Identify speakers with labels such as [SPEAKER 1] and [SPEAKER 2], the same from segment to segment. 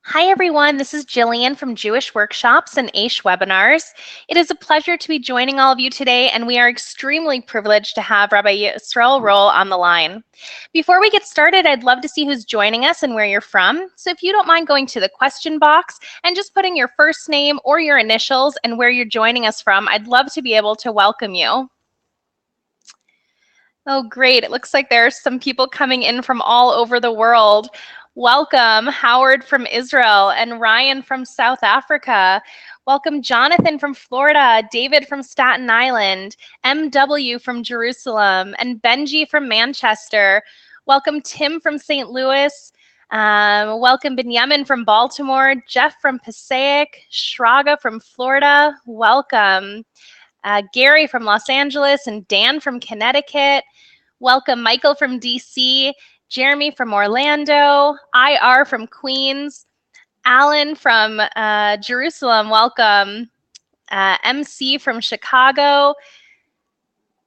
[SPEAKER 1] Hi everyone, this is Jillian from Jewish Workshops and AISH Webinars. It is a pleasure to be joining all of you today, and we are extremely privileged to have Rabbi Yisroel on the line. Before we get started, I'd love to see who's joining us and where you're from. So if you don't mind going to the question box and just putting your first name or your initials and where you're joining us from, I'd love to be able to welcome you. Oh, great. It looks like there are some people coming in from all over the world. Welcome, Howard from Israel and Ryan from South Africa. Welcome, Jonathan from Florida, David from Staten Island, MW from Jerusalem, and Benji from Manchester. Welcome, Tim from St. Louis. Welcome, Benjamin from Baltimore, Jeff from Passaic, Shraga from Florida. Welcome. Gary from Los Angeles and Dan from Connecticut. Welcome, Michael from DC, Jeremy from Orlando, IR from Queens, Alan from Jerusalem, welcome, MC from Chicago,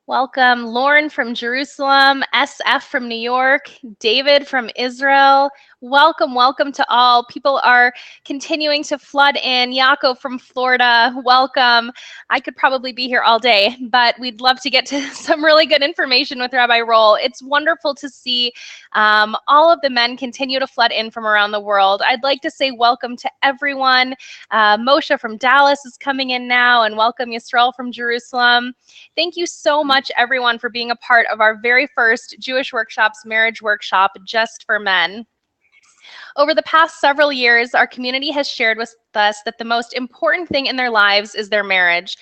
[SPEAKER 1] welcome, Lauren from Jerusalem, SF from New York, David from Israel. Welcome, welcome to all. People are continuing to flood in. Yaakov from Florida, welcome. I could probably be here all day, but we'd love to get to some really good information with Rabbi Roll. It's wonderful to see all of the men continue to flood in from around the world. I'd like to say welcome to everyone. Moshe from Dallas is coming in now, and welcome Yisroel from Jerusalem. Thank you so much, everyone, for being a part of our very first Jewish Workshops marriage workshop just for men. Over the past several years, our community has shared with us that the most important thing in their lives is their marriage.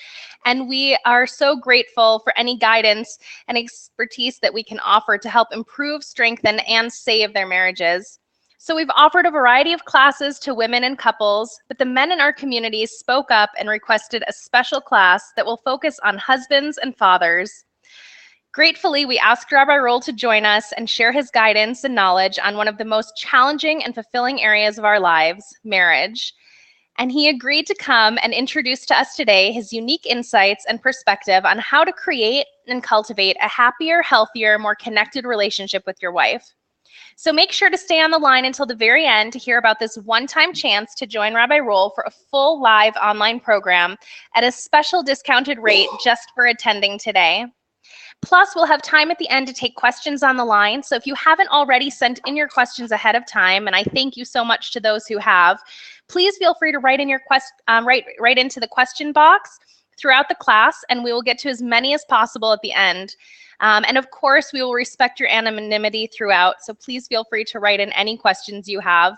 [SPEAKER 1] And we are so grateful for any guidance and expertise that we can offer to help improve, strengthen, and save their marriages. So we've offered a variety of classes to women and couples, but the men in our communities spoke up and requested a special class that will focus on husbands and fathers. Gratefully, we asked Rabbi Roll to join us and share his guidance and knowledge on one of the most challenging and fulfilling areas of our lives, marriage. And he agreed to come and introduce to us today his unique insights and perspective on how to create and cultivate a happier, healthier, more connected relationship with your wife. So make sure to stay on the line until the very end to hear about this one-time chance to join Rabbi Roll for a full live online program at a special discounted rate just for attending today. Plus, we'll have time at the end to take questions on the line. So if you haven't already sent in your questions ahead of time, and I thank you so much to those who have, please feel free to write in your write into the question box throughout the class, and we will get to as many as possible at the end. And of course, we will respect your anonymity throughout. So please feel free to write in any questions you have.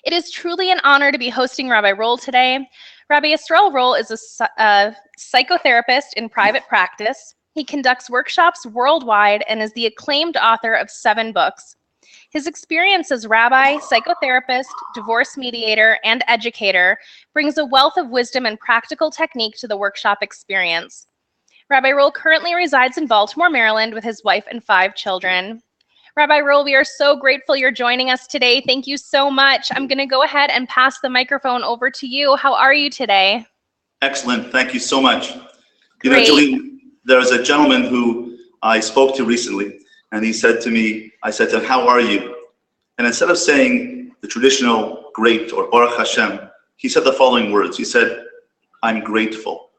[SPEAKER 1] It is truly an honor to be hosting Rabbi Roll today. Rabbi Yisroel Roll is a psychotherapist in private practice. He conducts workshops worldwide and is the acclaimed author of 7 books. His experience as rabbi, psychotherapist, divorce mediator, and educator brings a wealth of wisdom and practical technique to the workshop experience. Rabbi Roll currently resides in Baltimore, Maryland with his wife and 5 children. Rabbi Roll, we are so grateful you're joining us today. Thank you so much. I'm going to go ahead and pass the microphone over to you. How are you today?
[SPEAKER 2] Excellent. Thank you so much.
[SPEAKER 1] Great.
[SPEAKER 2] Jillian, there's a gentleman who I spoke to recently, and he said to me, I said to him, how are you? And instead of saying the traditional great or Baruch Hashem, he said the following words. He said, I'm grateful.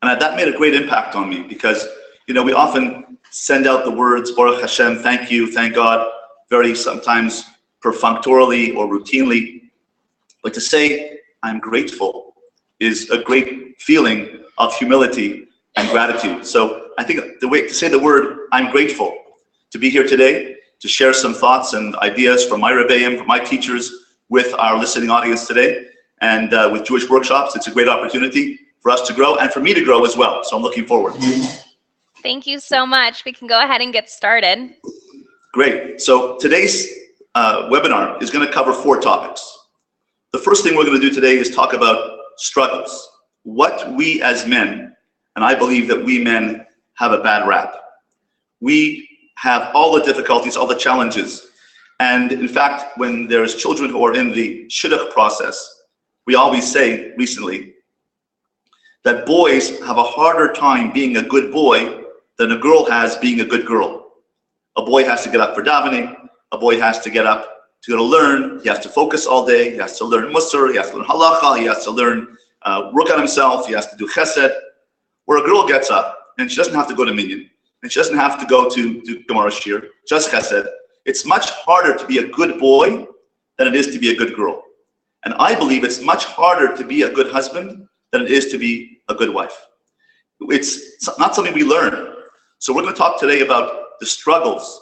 [SPEAKER 2] And that made a great impact on me because, we often send out the words Baruch Hashem, thank you, thank God, very sometimes perfunctorily or routinely. But to say I'm grateful is a great feeling of humility and gratitude. So I think the way to say the word, I'm grateful to be here today, to share some thoughts and ideas from my Rebbeim, from my teachers with our listening audience today. And with Jewish Workshops, it's a great opportunity for us to grow and for me to grow as well. So I'm looking forward.
[SPEAKER 1] Thank you so much. We can go ahead and get started.
[SPEAKER 2] Great. So today's webinar is going to cover 4 topics. The first thing we're going to do today is talk about struggles. What we as men, and I believe that we men have a bad rap. We have all the difficulties, all the challenges. And in fact, when there's children who are in the shidduch process, we always say recently that boys have a harder time being a good boy than a girl has being a good girl. A boy has to get up for davening. A boy has to get up to go to learn. He has to focus all day. He has to learn Musar. He has to learn Halacha. He has to learn work on himself. He has to do Chesed. Where a girl gets up and she doesn't have to go to Minyan, and she doesn't have to go to Gemara Shir, just Chesed. It's much harder to be a good boy than it is to be a good girl. And I believe it's much harder to be a good husband than it is to be a good wife. It's not something we learn. So we're going to talk today about the struggles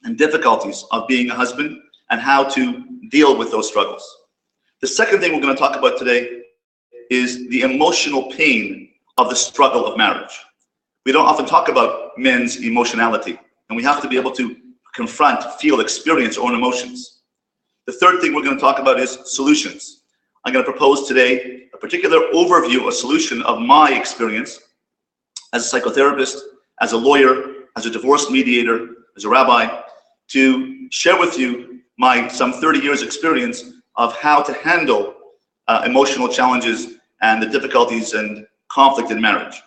[SPEAKER 2] and difficulties of being a husband and how to deal with those struggles. The second thing we're going to talk about today is the emotional pain of the struggle of marriage. We don't often talk about men's emotionality, and we have to be able to confront, feel, experience our own emotions. The third thing we're going to talk about is solutions. I'm going to propose today a particular overview, a solution of my experience as a psychotherapist, as a lawyer, as a divorce mediator, as a rabbi, to share with you my some 30 years experience of how to handle emotional challenges and the difficulties and conflict in marriage.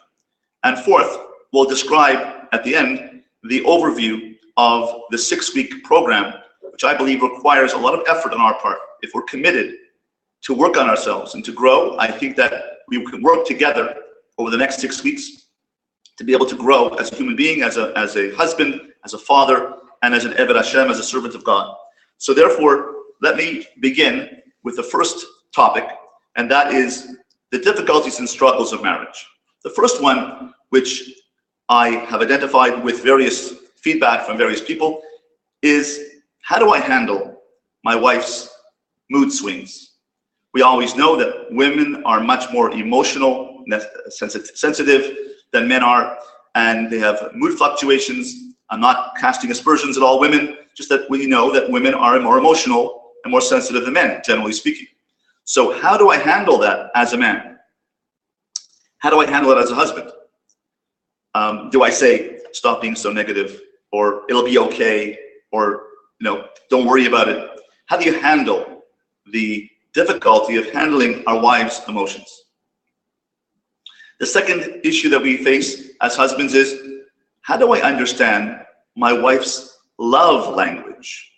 [SPEAKER 2] And fourth, we'll describe at the end the overview of the 6-week program, which I believe requires a lot of effort on our part. If we're committed to work on ourselves and to grow, I think that we can work together over the next 6 weeks to be able to grow as a human being, as a husband, as a father, and as an Eved Hashem, as a servant of God. So therefore, let me begin with the first topic, and that is the difficulties and struggles of marriage. The first one, which I have identified with various feedback from various people, is how do I handle my wife's mood swings? We always know that women are much more emotional, sensitive than men are, and they have mood fluctuations. I'm not casting aspersions at all women, just that we know that women are more emotional and more sensitive than men, generally speaking. So how do I handle that as a man? How do I handle it as a husband? Do I say, stop being so negative, or it'll be okay, or don't worry about it? How do you handle the difficulty of handling our wives' emotions? The second issue that we face as husbands is, how do I understand my wife's love language?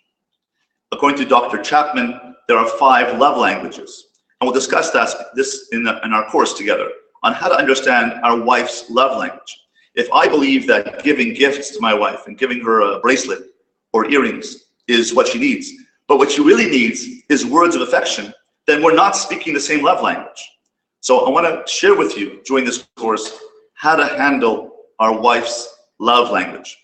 [SPEAKER 2] According to Dr. Chapman, there are 5 love languages. And we'll discuss this in our course together on how to understand our wife's love language. If I believe that giving gifts to my wife and giving her a bracelet or earrings is what she needs, but what she really needs is words of affection, then we're not speaking the same love language. So I want to share with you during this course how to handle our wife's love language.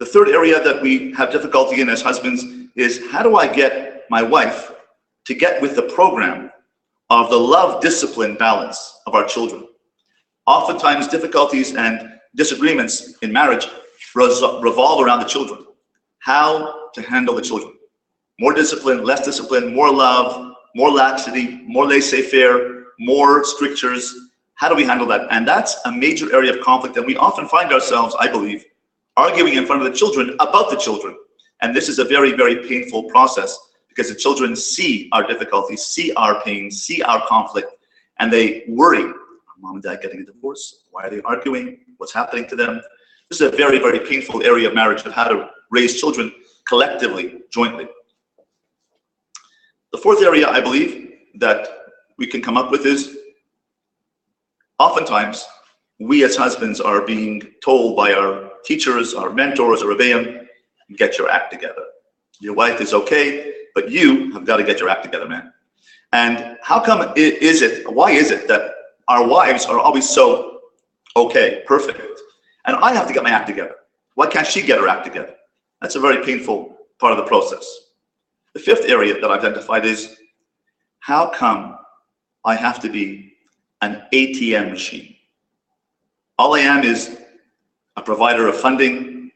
[SPEAKER 2] The third area that we have difficulty in as husbands is, how do I get my wife to get with the program of the love discipline balance of our children? Oftentimes difficulties and disagreements in marriage revolve around the children. How to handle the children. More discipline, less discipline, more love, more laxity, more laissez-faire, more strictures. How do we handle that? And that's a major area of conflict, and we often find ourselves, I believe, arguing in front of the children about the children. And this is a very, very painful process, because the children see our difficulties, see our pain, see our conflict, and they worry. Are mom and dad getting a divorce? Why are they arguing? What's happening to them? This is a very, very painful area of marriage, of how to raise children collectively, jointly. The fourth area I believe that we can come up with is, oftentimes we as husbands are being told by our teachers, our mentors, our Rabbi, get your act together. Your wife is okay, but you have got to get your act together, man. And why is it that our wives are always so okay, perfect, and I have to get my act together? Why can't she get her act together? That's a very painful part of the process. The fifth area that I've identified is, how come I have to be an ATM machine? All I am is a provider of funding,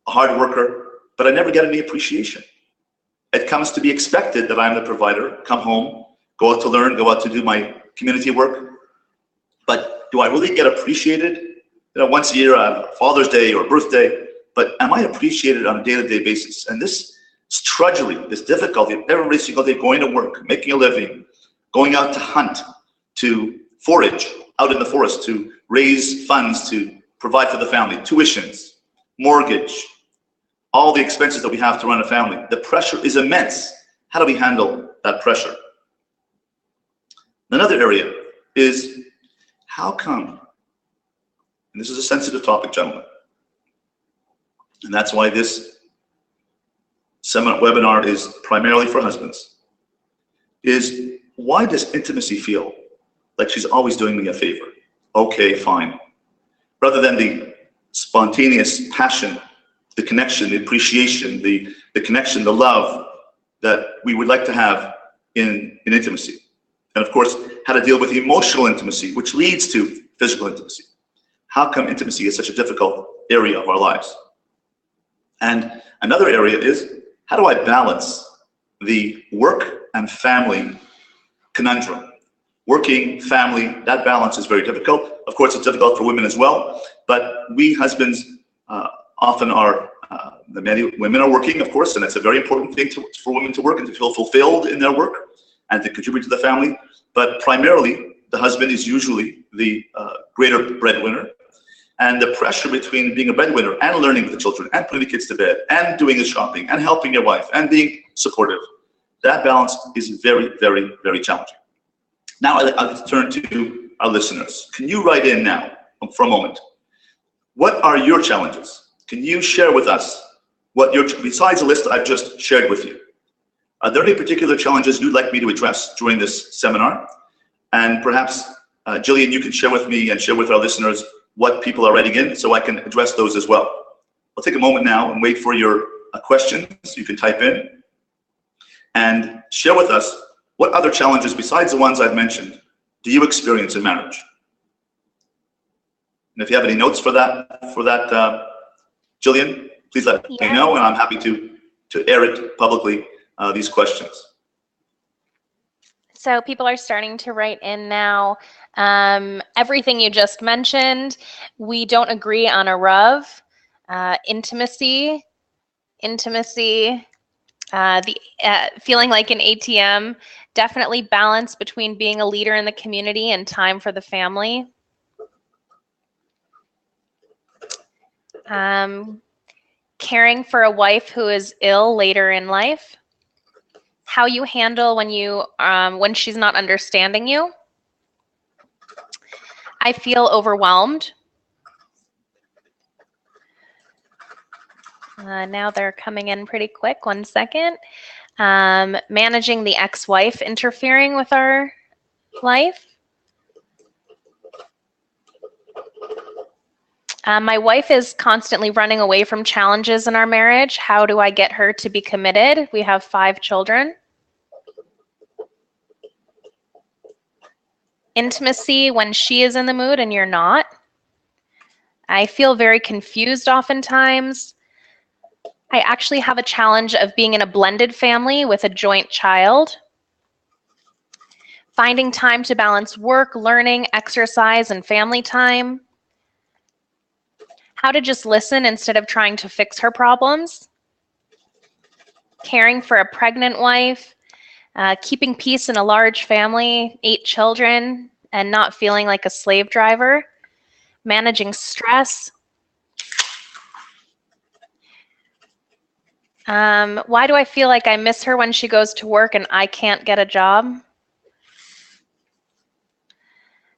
[SPEAKER 2] a hard worker, but I never get any appreciation. It comes to be expected that I'm the provider, come home, go out to learn, go out to do my community work. But do I really get appreciated? Once a year I have Father's Day or birthday, but am I appreciated on a day-to-day basis? And this drudgery, this difficulty of every single day going to work, making a living, going out to hunt, to forage out in the forest, to raise funds, to provide for the family, tuitions, mortgage, all the expenses that we have to run a family. The pressure is immense. How do we handle that pressure? Another area is, how come, and this is a sensitive topic, gentlemen, and that's why this webinar is primarily for husbands, is why does intimacy feel like she's always doing me a favor? Okay, fine. Rather than the spontaneous passion, the connection, the appreciation, the connection, the love that we would like to have in intimacy. And of course, how to deal with emotional intimacy, which leads to physical intimacy. How come intimacy is such a difficult area of our lives? And another area is, how do I balance the work and family conundrum? Working, family, that balance is very difficult. Of course, it's difficult for women as well, but we husbands often are, many women are working, of course, and it's a very important thing for women to work and to feel fulfilled in their work and to contribute to the family. But primarily, the husband is usually the greater breadwinner. And the pressure between being a breadwinner and learning with the children and putting the kids to bed and doing the shopping and helping your wife and being supportive, that balance is very, very, very challenging. Now I'll turn to our listeners. Can you write in now for a moment? What are your challenges? Can you share with us what besides the list I've just shared with you? Are there any particular challenges you'd like me to address during this seminar? And perhaps, Jillian, you can share with me and share with our listeners what people are writing in so I can address those as well. I'll take a moment now and wait for your questions. You can type in and share with us what other challenges besides the ones I've mentioned do you experience in marriage? And if you have any notes for that, Jillian, please let me know, and I'm happy to air it publicly, these questions.
[SPEAKER 1] So people are starting to write in now. Everything you just mentioned, we don't agree on a RUV. Intimacy, the feeling like an ATM, definitely balance between being a leader in the community and time for the family. Caring for a wife who is ill later in life. How you handle when she's not understanding you. I feel overwhelmed. Now they're coming in pretty quick. 1 second. Managing the ex-wife interfering with our life. My wife is constantly running away from challenges in our marriage. How do I get her to be committed? We have 5 children. Intimacy when she is in the mood and you're not. I feel very confused oftentimes. I actually have a challenge of being in a blended family with a joint child. Finding time to balance work, learning, exercise, and family time. How to just listen instead of trying to fix her problems. Caring for a pregnant wife. Keeping peace in a large family, 8 children, and not feeling like a slave driver. Managing stress. Why do I feel like I miss her when she goes to work and I can't get a job?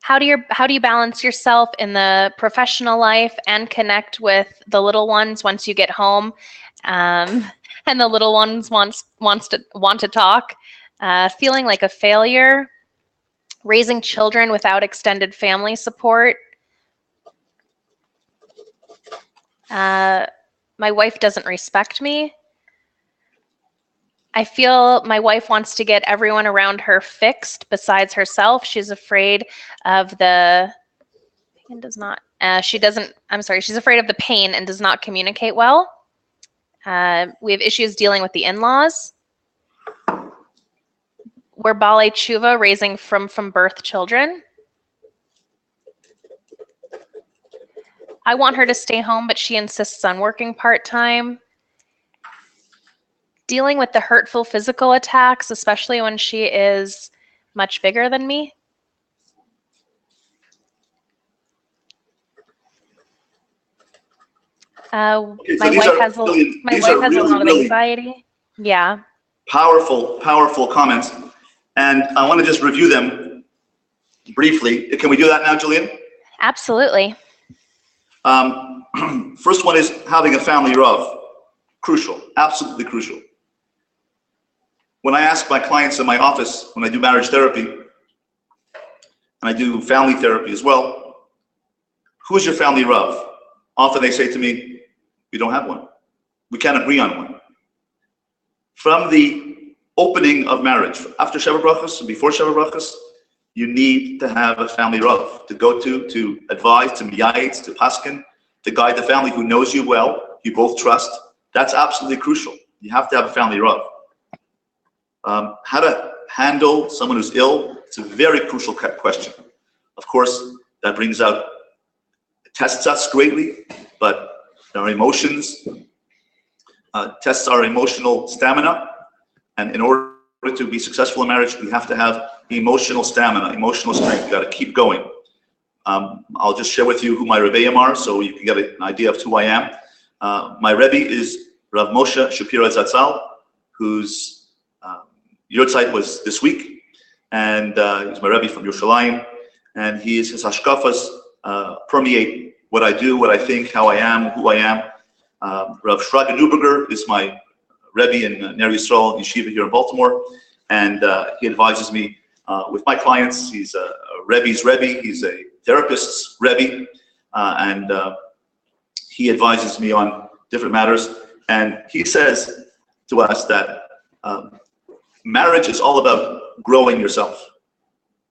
[SPEAKER 1] How do you balance yourself in the professional life and connect with the little ones once you get home, and the little ones want to talk? Feeling like a failure, raising children without extended family support. My wife doesn't respect me. I feel my wife wants to get everyone around her fixed besides herself. She's afraid of she's afraid of the pain and does not communicate well. We have issues dealing with the in-laws. We're Balei Tshuva, raising from birth children. I want her to stay home, but she insists on working part-time. Dealing with the hurtful physical attacks, especially when she is much bigger than me.
[SPEAKER 2] Okay, so
[SPEAKER 1] My
[SPEAKER 2] these
[SPEAKER 1] wife
[SPEAKER 2] are
[SPEAKER 1] has
[SPEAKER 2] really,
[SPEAKER 1] my
[SPEAKER 2] these
[SPEAKER 1] wife
[SPEAKER 2] are
[SPEAKER 1] has a
[SPEAKER 2] really,
[SPEAKER 1] lot of
[SPEAKER 2] really
[SPEAKER 1] anxiety. Yeah,
[SPEAKER 2] powerful, powerful comments. And I want to just review them briefly. Can we do that now, Julian?
[SPEAKER 1] absolutely.
[SPEAKER 2] First one is having a family Rav. Crucial, absolutely crucial. When I ask my clients in my office, when I do marriage therapy, and I do family therapy as well, who's your family Rav? Often they say to me, we don't have one. We can't agree on one. From the opening of marriage, after Sheva Brachos and before Sheva Brachos, you need to have a family Rav to go to advise, to miyayitz, to paskin, to guide the family who knows you well, you both trust. That's absolutely crucial. You have to have a family Rav. How to handle someone who's ill, it's a very crucial question. Of course, that brings out, tests us greatly, but our emotions, tests our emotional stamina. And in order to be successful in marriage, we have to have emotional stamina, emotional strength. You got to keep going. I'll just share with you who my Rebbeim are so you can get an idea of who I am. My Rebbe is Rav Moshe Shapira Zatzal, whose Yurtzeit was this week, and he's my Rebbe from Yerushalayim, and his hashkafas permeate what I do, what I think, how I am, who I am. Rav Shraga Neuberger is my Rebbe in Ner Yisroel Yeshiva here in Baltimore, and he advises me with my clients. He's a Rebbe's Rebbe, he's a therapist's Rebbe, and he advises me on different matters. And he says to us that marriage is all about growing yourself.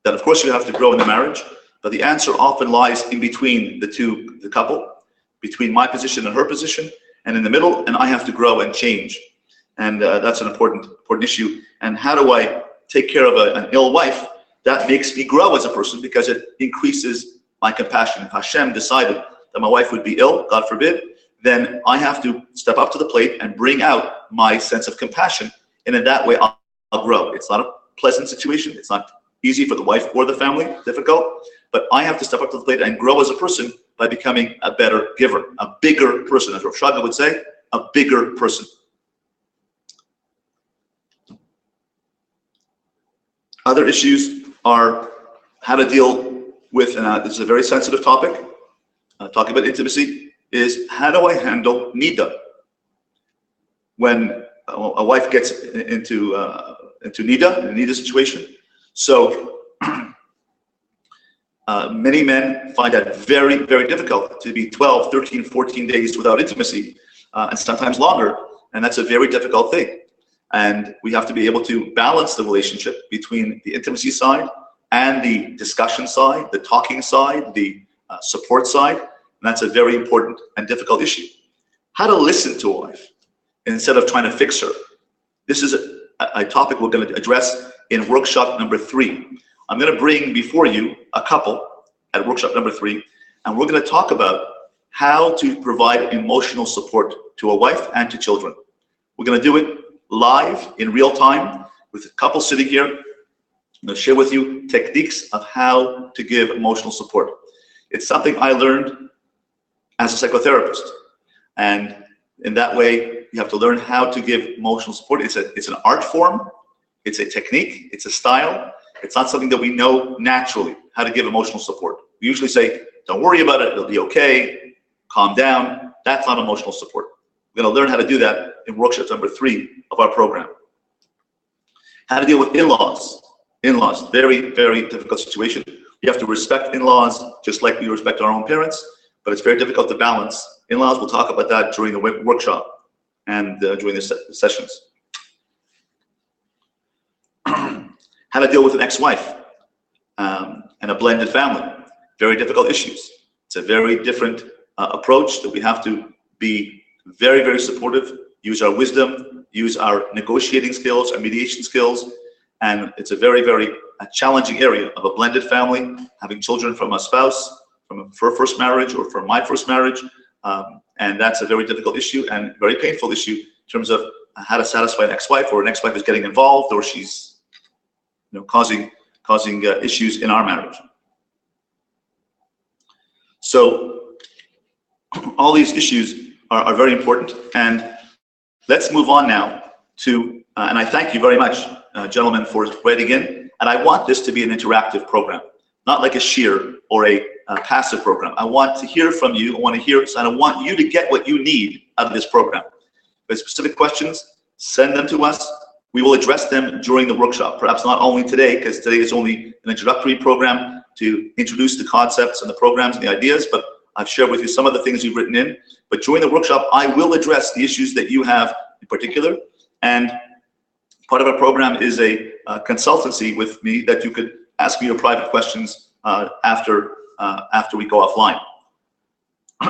[SPEAKER 2] That of course you have to grow in the marriage, but the answer often lies in between the couple, between my position and her position, and in the middle, and I have to grow and change. And that's an important issue. And how do I take care of an ill wife? That makes me grow as a person because it increases my compassion. If Hashem decided that my wife would be ill, God forbid, then I have to step up to the plate and bring out my sense of compassion. And in that way, I'll grow. It's not a pleasant situation. It's not easy for the wife or the family, difficult, but I have to step up to the plate and grow as a person by becoming a better giver, a bigger person, as Rav Shraga would say, a bigger person. Other issues are how to deal with, and this is a very sensitive topic, talking about intimacy, is how do I handle nida? When a wife gets into nida, in a nida situation. So many men find that very, very difficult to be 12, 13, 14 days without intimacy, and sometimes longer. And that's a very difficult thing. And we have to be able to balance the relationship between the intimacy side and the discussion side, the talking side, the support side. And that's a very important and difficult issue. How to listen to a wife instead of trying to fix her. This is a topic we're going to address in workshop number 3. I'm going to bring before you a couple at workshop number 3, and we're going to talk about how to provide emotional support to a wife and to children. We're going to do it live in real time with a couple sitting here. I'm going to share with you techniques of how to give emotional support. It's something I learned as a psychotherapist, and in that way you have to learn how to give emotional support. It's an art form, it's a technique, it's a style. It's not something that we know naturally how to give emotional support. We usually say, don't worry about it, it'll be okay, calm down. That's not emotional support. We're going to learn how to do that in workshop number 3 of our program. How to deal with in-laws. In-laws, very, very difficult situation. You have to respect in-laws just like we respect our own parents, but it's very difficult to balance. In-laws, we'll talk about that during the workshop and during the sessions. How to deal with an ex-wife and a blended family. Very difficult issues. It's a very different approach that we have to be very, very supportive, use our wisdom, use our negotiating skills, our mediation skills, and it's a very, very challenging area of a blended family, having children from a spouse, from her first marriage or from my first marriage, and that's a very difficult issue and very painful issue in terms of how to satisfy an ex-wife, or an ex-wife is getting involved, or she's causing issues in our marriage. So all these issues are very important. And let's move on now to, and I thank you very much, gentlemen, for writing in. And I want this to be an interactive program, not like a sheer or a passive program. I want to hear from you. I want to hear, and I want you to get what you need out of this program. If you have specific questions, send them to us. We will address them during the workshop. Perhaps not only today, because today is only an introductory program to introduce the concepts and the programs and the ideas, but I've shared with you some of the things you've written in. But during the workshop, I will address the issues that you have in particular. And part of our program is a consultancy with me that you could ask me your private questions after we go offline.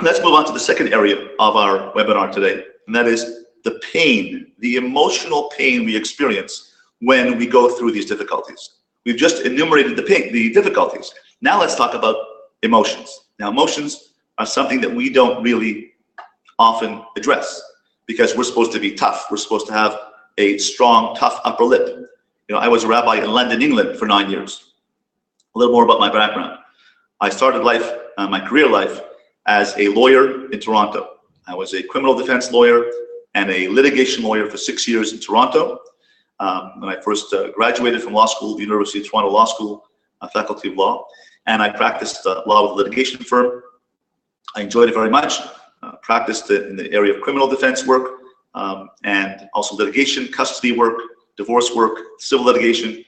[SPEAKER 2] Let's move on to the second area of our webinar today, and that is the pain, the emotional pain we experience when we go through these difficulties. We've just enumerated the pain, the difficulties. Now let's talk about emotions. Now, emotions are something that we don't really often address because we're supposed to be tough. We're supposed to have a strong, tough upper lip. You know, I was a rabbi in London, England for 9 years. A little more about my background. I started life, my career life, as a lawyer in Toronto. I was a criminal defense lawyer and a litigation lawyer for 6 years in Toronto. When I first graduated from law school, the University of Toronto Law School, Faculty of Law, and I practiced law with a litigation firm. I enjoyed it very much. Practiced in the area of criminal defense work and also litigation, custody work, divorce work, civil litigation.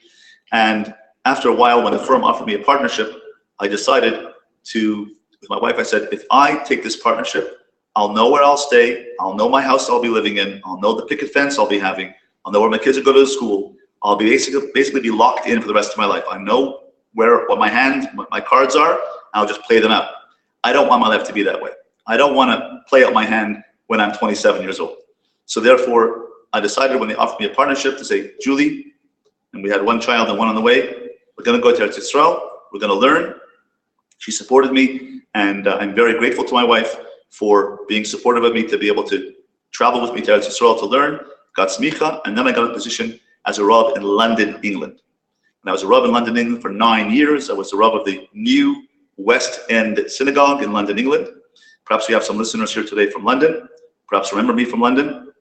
[SPEAKER 2] And after a while, when the firm offered me a partnership, I decided to, with my wife, I said, if I take this partnership, I'll know where I'll stay. I'll know my house I'll be living in. I'll know the picket fence I'll be having. I'll know where my kids will go to school. I'll be basically be locked in for the rest of my life. I know what my cards are. I'll just play them out. I don't want my life to be that way. I don't want to play out my hand when I'm 27 years old. So therefore, I decided when they offered me a partnership to say, Julie, and we had one child and one on the way, we're going to go to Yisroel. We're going to learn. She supported me, and I'm very grateful to my wife for being supportive of me to be able to travel with me to Yisroel to learn, got smicha, and then I got a position as a Rav in London, England. And I was a Rav in London, England for 9 years. I was the Rav of the new West End Synagogue in London, England. Perhaps we have some listeners here today from London, perhaps remember me from London.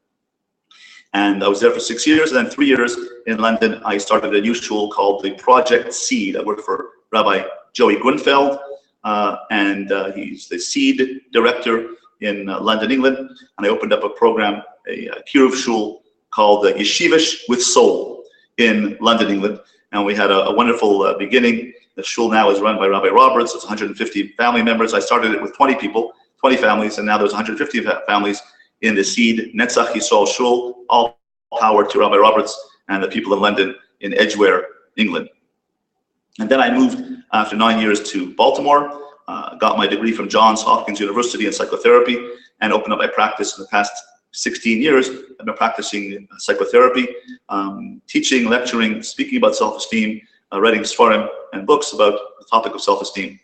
[SPEAKER 2] And I was there for 6 years, and then 3 years in London, I started a new shul called the Project Seed. I worked for Rabbi Joey Grunfeld, and he's the Seed director in London, England. And I opened up a program, a Kiruv shul called Yeshivish with Soul in London, England. And we had a wonderful beginning. The shul now is run by Rabbi Roberts. It's 150 family members. I started it with 20 people, 20 families, and now there's 150 families in the Seed Netzach Yisrael shul, all power to Rabbi Roberts and the people in London in Edgware, England. And then I moved after 9 years to Baltimore, got my degree from Johns Hopkins University in psychotherapy, and opened up my practice in the past 16 years. I've been practicing psychotherapy, teaching, lecturing, speaking about self-esteem, writing svarim and books about the topic of self-esteem.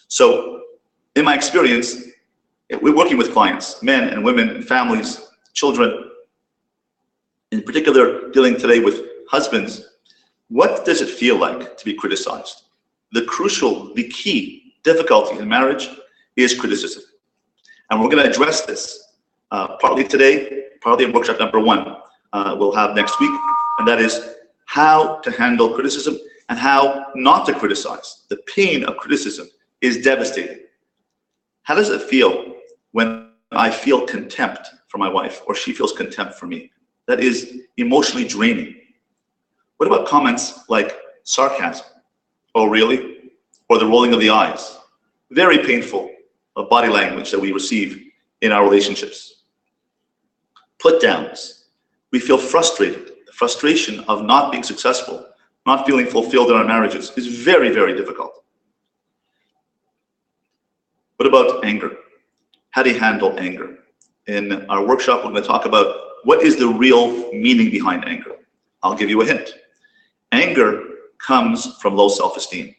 [SPEAKER 2] So in my experience, we're working with clients, men and women and families, children, in particular dealing today with husbands. What does it feel like to be criticized? The key difficulty in marriage is criticism. And we're going to address this partly today, partly in workshop number 1 we'll have next week, and that is how to handle criticism and how not to criticize. The pain of criticism is devastating. How does it feel when I feel contempt for my wife or she feels contempt for me? That is emotionally draining. What about comments like sarcasm? Oh, really? Or the rolling of the eyes? Very painful body language that we receive in our relationships. Put downs. We feel frustrated. The frustration of not being successful, not feeling fulfilled in our marriages is very, very difficult. What about anger? How do you handle anger? In our workshop, we're going to talk about what is the real meaning behind anger. I'll give you a hint. Anger comes from low self-esteem.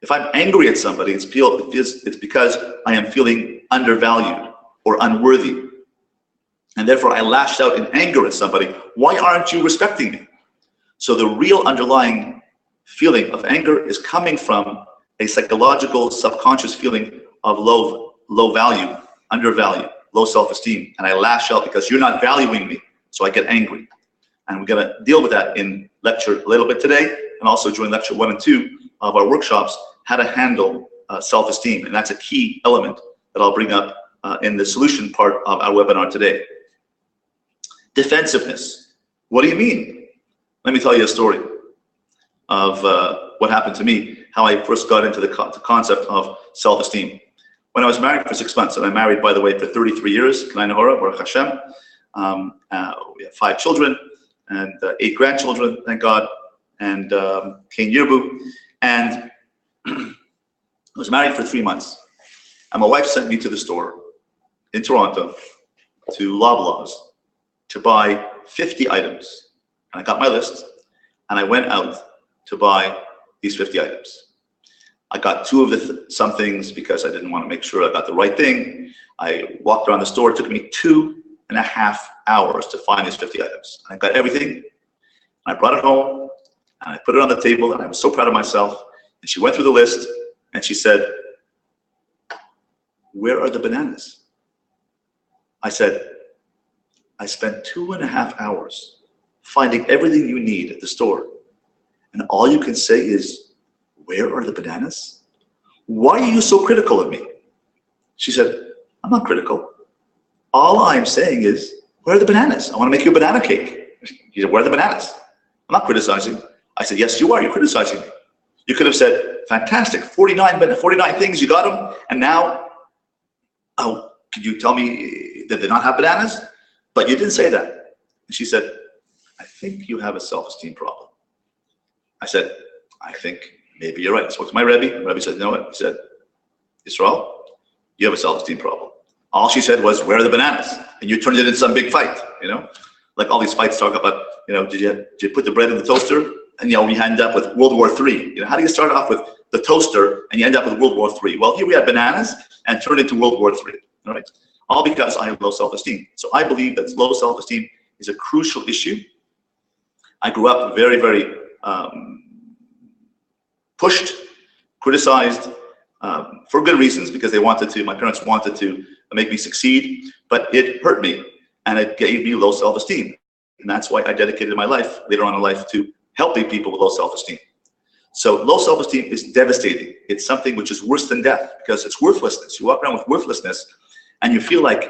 [SPEAKER 2] If I'm angry at somebody, it's because I am feeling undervalued or unworthy. And therefore I lash out in anger at somebody. Why aren't you respecting me? So the real underlying feeling of anger is coming from a psychological, subconscious feeling of low value, undervalue, low self-esteem, and I lash out because you're not valuing me, so I get angry. And we're going to deal with that in lecture a little bit today, and also during lecture 1 and 2 of our workshops, how to handle self-esteem. And that's a key element that I'll bring up in the solution part of our webinar today. Defensiveness. What do you mean? Let me tell you a story of what happened to me, how I first got into the concept of self-esteem. When I was married for 6 months, and I married, by the way, for 33 years, Baruch Hashem. We have 5 children and 8 grandchildren, thank God, and Cain Yirbu. And I was married for 3 months. And my wife sent me to the store in Toronto, to Loblaws, to buy 50 items. And I got my list, and I went out to buy these 50 items. I got 2 of some things because I didn't want to make sure I got the right thing. I walked around the store. It took me 2.5 hours to find these 50 items. I got everything, and I brought it home, and I put it on the table, and I was so proud of myself. And she went through the list, and she said, "Where are the bananas?" I said, "I spent 2.5 hours finding everything you need at the store, and all you can say is, 'Where are the bananas?' Why are you so critical of me?" She said, "I'm not critical. All I'm saying is, where are the bananas? I want to make you a banana cake." She said, "Where are the bananas?" "I'm not criticizing." I said, "Yes, you are. You're criticizing me. You could have said, 'Fantastic, 49 things, you got them, and now, oh, could you tell me that they not have bananas?' But you didn't say that." And she said, "I think you have a self-esteem problem." I said, "I think maybe you're right." I spoke to my Rabbi. Rabbi said, "You know what?" He said, "Yisroel, you have a self-esteem problem. All she said was, 'Where are the bananas?' And you turned it into some big fight, you know? Like all these fights talk about, you know, did you put the bread in the toaster? And, you know, we end up with World War III. You know, how do you start off with the toaster and you end up with World War III? Well, here we have bananas and turned into World War III, all right? All because I have low self-esteem. So I believe that low self-esteem is a crucial issue. I grew up very, very pushed, criticized, for good reasons, because my parents wanted to make me succeed, but it hurt me and it gave me low self-esteem. And that's why I dedicated my life later on in life to helping people with low self-esteem. So low self-esteem is devastating. It's something which is worse than death because it's worthlessness. You walk around with worthlessness and you feel like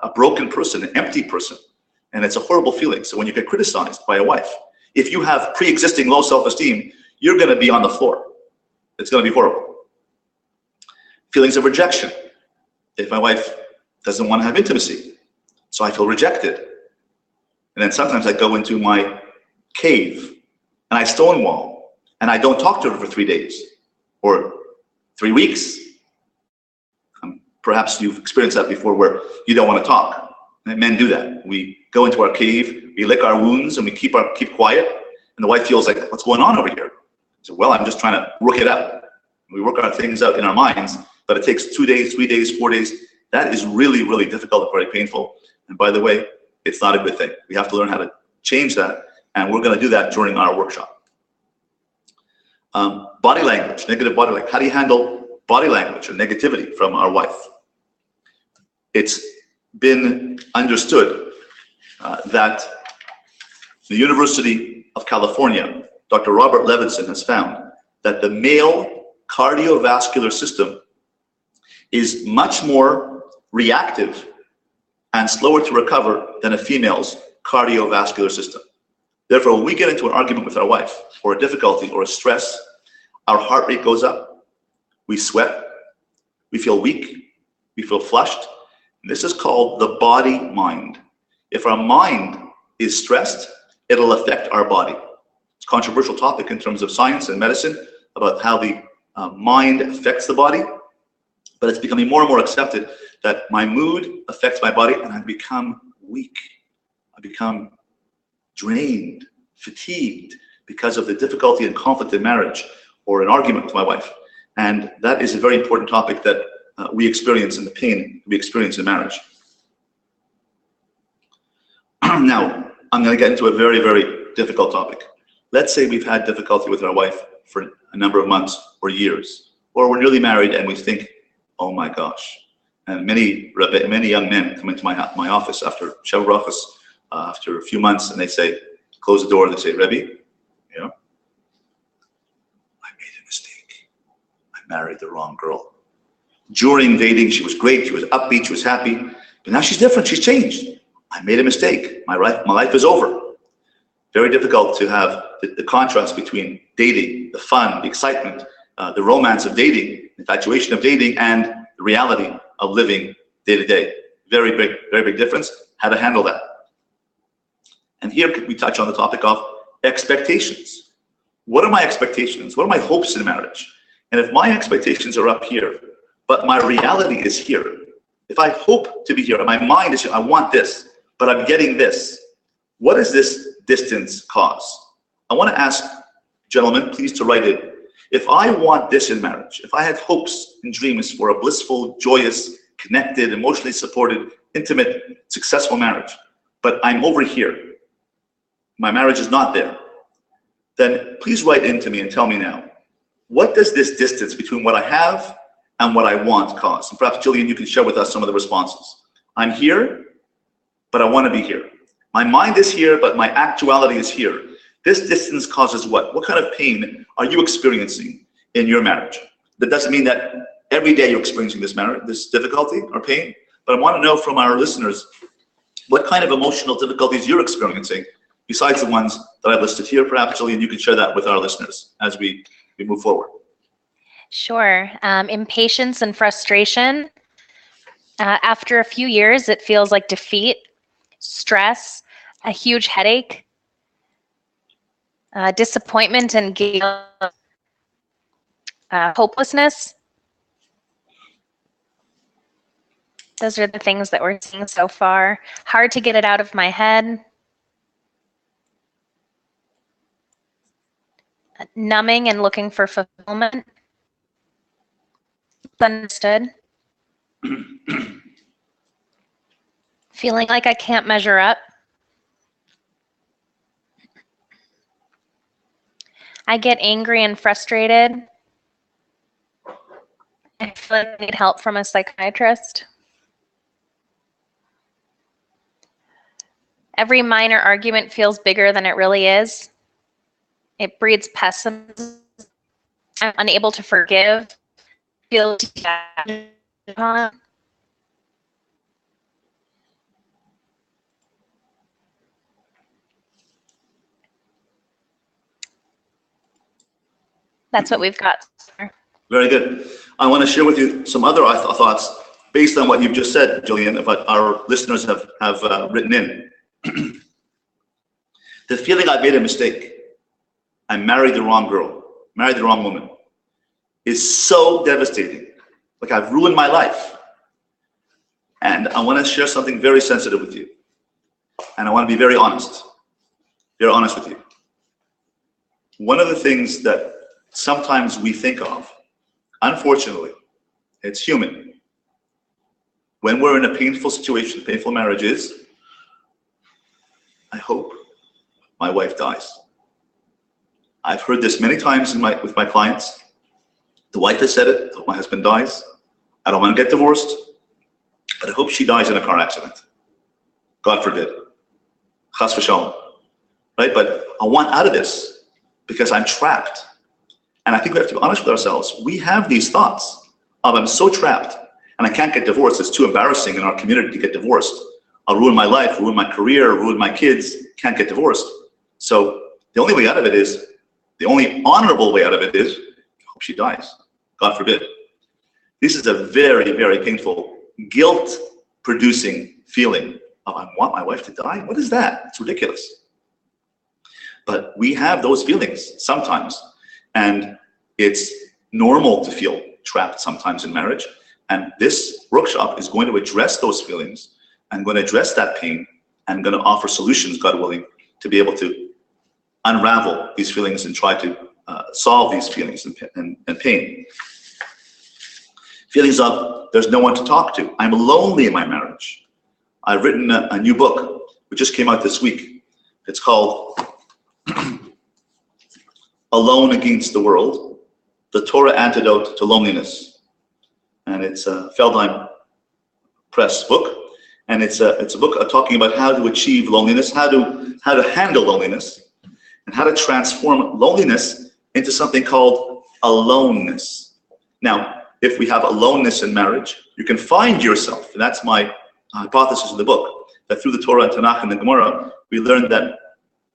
[SPEAKER 2] a broken person, an empty person. And it's a horrible feeling. So when you get criticized by a wife, if you have pre-existing low self-esteem, you're going to be on the floor. It's going to be horrible. Feelings of rejection. If my wife doesn't want to have intimacy, so I feel rejected. And then sometimes I go into my cave and I stonewall and I don't talk to her for 3 days or 3 weeks. Perhaps you've experienced that before where you don't want to talk. And men do that. We go into our cave, we lick our wounds, and we keep quiet. And the wife feels like, what's going on over here? So, well, I'm just trying to work it out. We work our things out in our minds, but it takes 2 days, 3 days, 4 days. That is really, really difficult and very painful. And by the way, it's not a good thing. We have to learn how to change that. And we're going to do that during our workshop. Body language, negative body language. How do you handle body language or negativity from our wife? It's been understood that the University of California, Dr. Robert Levinson has found that the male cardiovascular system is much more reactive and slower to recover than a female's cardiovascular system. Therefore, when we get into an argument with our wife or a difficulty or a stress, our heart rate goes up, we sweat, we feel weak, we feel flushed. This is called the body-mind. If our mind is stressed, it'll affect our body. It's a controversial topic in terms of science and medicine about how the mind affects the body, but it's becoming more and more accepted that my mood affects my body and I become weak. I become drained, fatigued because of the difficulty and conflict in marriage or an argument with my wife. And that is a very important topic that we experience in the pain we experience in marriage. Now, I'm going to get into a very, very difficult topic. Let's say we've had difficulty with our wife for a number of months or years, or we're newly married and we think, oh my gosh, And many young men come into my office after Sheva Brachos, after a few months, and they say, close the door, and they say, Rabbi, I made a mistake. I married the wrong girl. During dating, she was great, she was upbeat, she was happy, but now she's different, she's changed. I made a mistake. My life is over. Very difficult to have the contrast between dating, the fun, the excitement, the romance of dating, the infatuation of dating, and the reality of living day to day. Very big difference. How to handle that. And here we touch on the topic of expectations. What are my expectations? What are my hopes in marriage? And if my expectations are up here, but my reality is here, if I hope to be here, my mind is here, I want this, but I'm getting this, what does this distance cause? I want to ask, gentlemen, please to write it. If I want this in marriage, if I had hopes and dreams for a blissful, joyous, connected, emotionally supported, intimate, successful marriage, but I'm over here, my marriage is not there, then please write into me and tell me now, what does this distance between what I have and what I want cause? And perhaps, Jillian, you can share with us some of the responses. I'm here, but I want to be here. My mind is here, but my actuality is here. This distance causes what? What kind of pain are you experiencing in your marriage? That doesn't mean that every day you're experiencing this difficulty or pain, but I want to know from our listeners what kind of emotional difficulties you're experiencing besides the ones that I've listed here. Perhaps, Jillian, you can share that with our listeners as we move forward.
[SPEAKER 1] Sure. Impatience and frustration. After a few years, it feels like defeat, stress, a huge headache, disappointment and guilt, hopelessness. Those are the things that we're seeing so far. Hard to get it out of my head. Numbing and looking for fulfillment. Understood. Feeling like I can't measure up. I get angry and frustrated. I feel like I need help from a psychiatrist. Every minor argument feels bigger than it really is. It breeds pessimism. I'm unable to forgive. Feel upon. That's what we've got.
[SPEAKER 2] Very good. I want to share with you some other thoughts based on what you've just said, Jillian, what our listeners have written in. The feeling I made a mistake, I married the wrong girl, married the wrong woman, is so devastating. Like I've ruined my life. And I want to share something very sensitive with you. And I want to be very honest with you. One of the things that sometimes we think of, unfortunately, it's human. When we're in a painful situation, painful marriage is, I hope my wife dies. I've heard this many times with my clients. The wife has said it, I hope my husband dies. I don't want to get divorced, but I hope she dies in a car accident. God forbid. Chas v'shalom. Right? But I want out of this because I'm trapped. And I think we have to be honest with ourselves. We have these thoughts of I'm so trapped and I can't get divorced. It's too embarrassing in our community to get divorced. I'll ruin my life, ruin my career, ruin my kids, can't get divorced. So the only way out of it is, the only honorable way out of it is, I hope she dies. God forbid. This is a very, very painful, guilt-producing feeling of I want my wife to die. What is that? It's ridiculous. But we have those feelings sometimes. And it's normal to feel trapped sometimes in marriage. And this workshop is going to address those feelings and going to address that pain and going to offer solutions, God willing, to be able to unravel these feelings and try to solve these feelings and pain. Feelings of there's no one to talk to. I'm lonely in my marriage. I've written a new book, which just came out this week. It's called Alone Against the World, the Torah Antidote to Loneliness. And it's Feldheim Press book, and it's a book talking about how to achieve loneliness, how to handle loneliness, and how to transform loneliness into something called aloneness. Now, if we have aloneness in marriage, you can find yourself, and that's my hypothesis in the book, that through the Torah and Tanakh and the Gemara, we learned that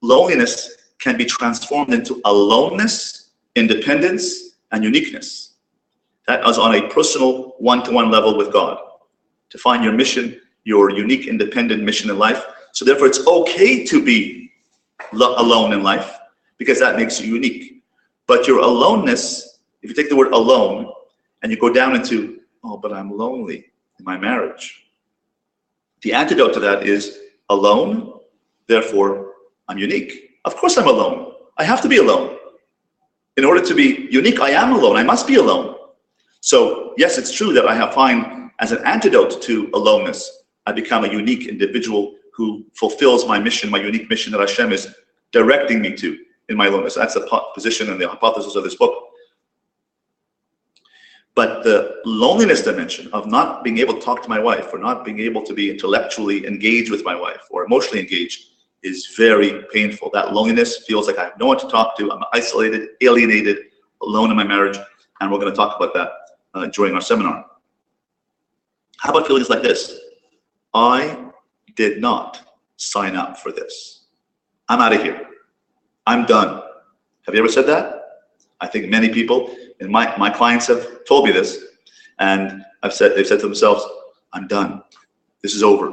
[SPEAKER 2] loneliness can be transformed into aloneness, independence, and uniqueness. That is on a personal, one-to-one level with God. To find your mission, your unique, independent mission in life. So therefore, it's okay to be alone in life, because that makes you unique. But your aloneness, if you take the word alone, and you go down into, oh, but I'm lonely in my marriage. The antidote to that is alone, therefore I'm unique. Of course I'm alone. I have to be alone. In order to be unique, I am alone. I must be alone. So yes, it's true that I find as an antidote to aloneness, I become a unique individual who fulfills my mission, my unique mission that Hashem is directing me to in my aloneness. That's the position and the hypothesis of this book. But the loneliness dimension of not being able to talk to my wife, or not being able to be intellectually engaged with my wife or emotionally engaged, is very painful. That loneliness feels like I have no one to talk to. I'm isolated, alienated, alone in my marriage. And we're going to talk about that during our seminar. How about feelings like this? I did not sign up for this. I'm out of here. I'm done. Have you ever said that? I think many people, and my clients have told me this, and they've said to themselves, I'm done. This is over.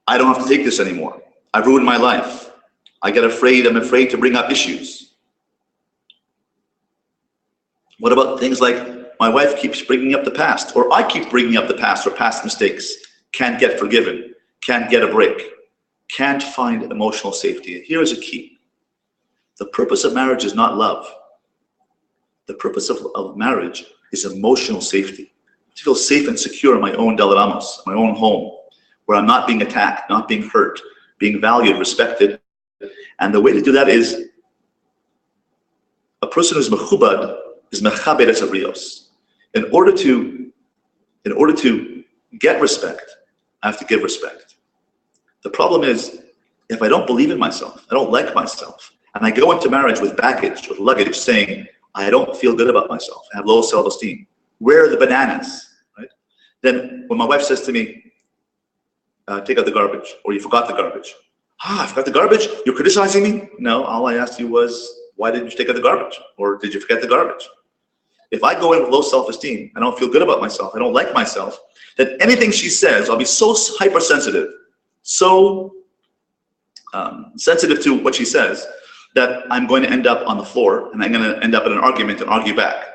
[SPEAKER 2] I don't have to take this anymore. I've ruined my life. I'm afraid to bring up issues. What about things like my wife keeps bringing up the past, or I keep bringing up the past or past mistakes, can't get forgiven, can't get a break, can't find emotional safety. Here is a key. The purpose of marriage is not love. The purpose of marriage is emotional safety. To feel safe and secure in my own Dalet Amos, my own home, where I'm not being attacked, not being hurt, being valued, respected. And the way to do that is, a person who's mechubad is mechabed es abrios. In order to get respect, I have to give respect. The problem is, if I don't believe in myself, I don't like myself, and I go into marriage with baggage, with luggage, saying, I don't feel good about myself, I have low self-esteem. Where are the bananas? Right? Then when my wife says to me, take out the garbage, or you forgot the garbage. I forgot the garbage? You're criticizing me? No, all I asked you was, why didn't you take out the garbage? Or did you forget the garbage? If I go in with low self-esteem, I don't feel good about myself, I don't like myself, then anything she says, I'll be so hypersensitive, so sensitive to what she says, that I'm going to end up on the floor, and I'm going to end up in an argument and argue back.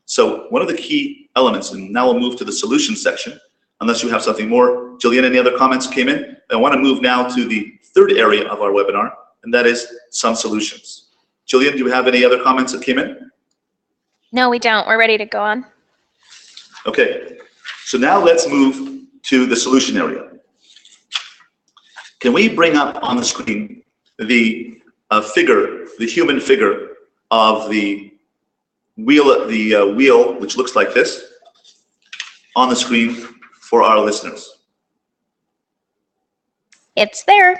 [SPEAKER 2] So one of the key elements, and now we'll move to the solution section, unless you have something more. Jillian, any other comments came in? I want to move now to the third area of our webinar, and that is some solutions. Jillian, do you have any other comments that came in?
[SPEAKER 1] No, we don't. We're ready to go on.
[SPEAKER 2] Okay, so now let's move to the solution area. Can we bring up on the screen the figure, the human figure of the wheel, which looks like this, on the screen for our listeners?
[SPEAKER 1] It's there.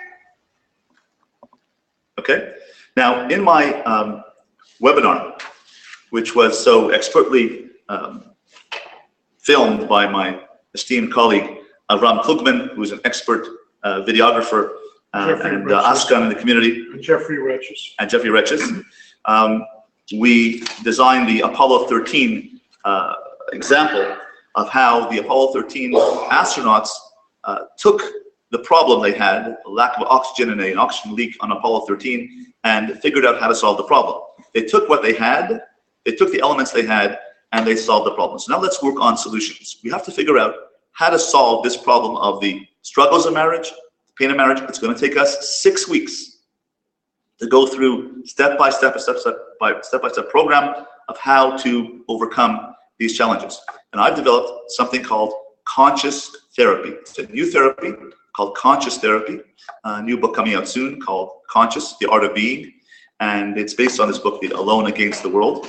[SPEAKER 2] Okay. Now, in my webinar, which was so expertly filmed by my esteemed colleague, Avram Klugman, who's an expert videographer, and Askan in the community.
[SPEAKER 3] And Jeffrey Retches.
[SPEAKER 2] We designed the Apollo 13 example of how the Apollo 13 astronauts took the problem they had, a lack of oxygen and an oxygen leak on Apollo 13, and figured out how to solve the problem. They took what they had, they took the elements they had, and they solved the problem. So now let's work on solutions. We have to figure out how to solve this problem of the struggles of marriage, the pain of marriage. It's going to take us 6 weeks to go through step-by-step program of how to overcome these challenges. And I've developed something called conscious therapy. It's a new therapy called conscious therapy. A new book coming out soon called Conscious, The Art of Being. And it's based on this book, The Alone Against the World.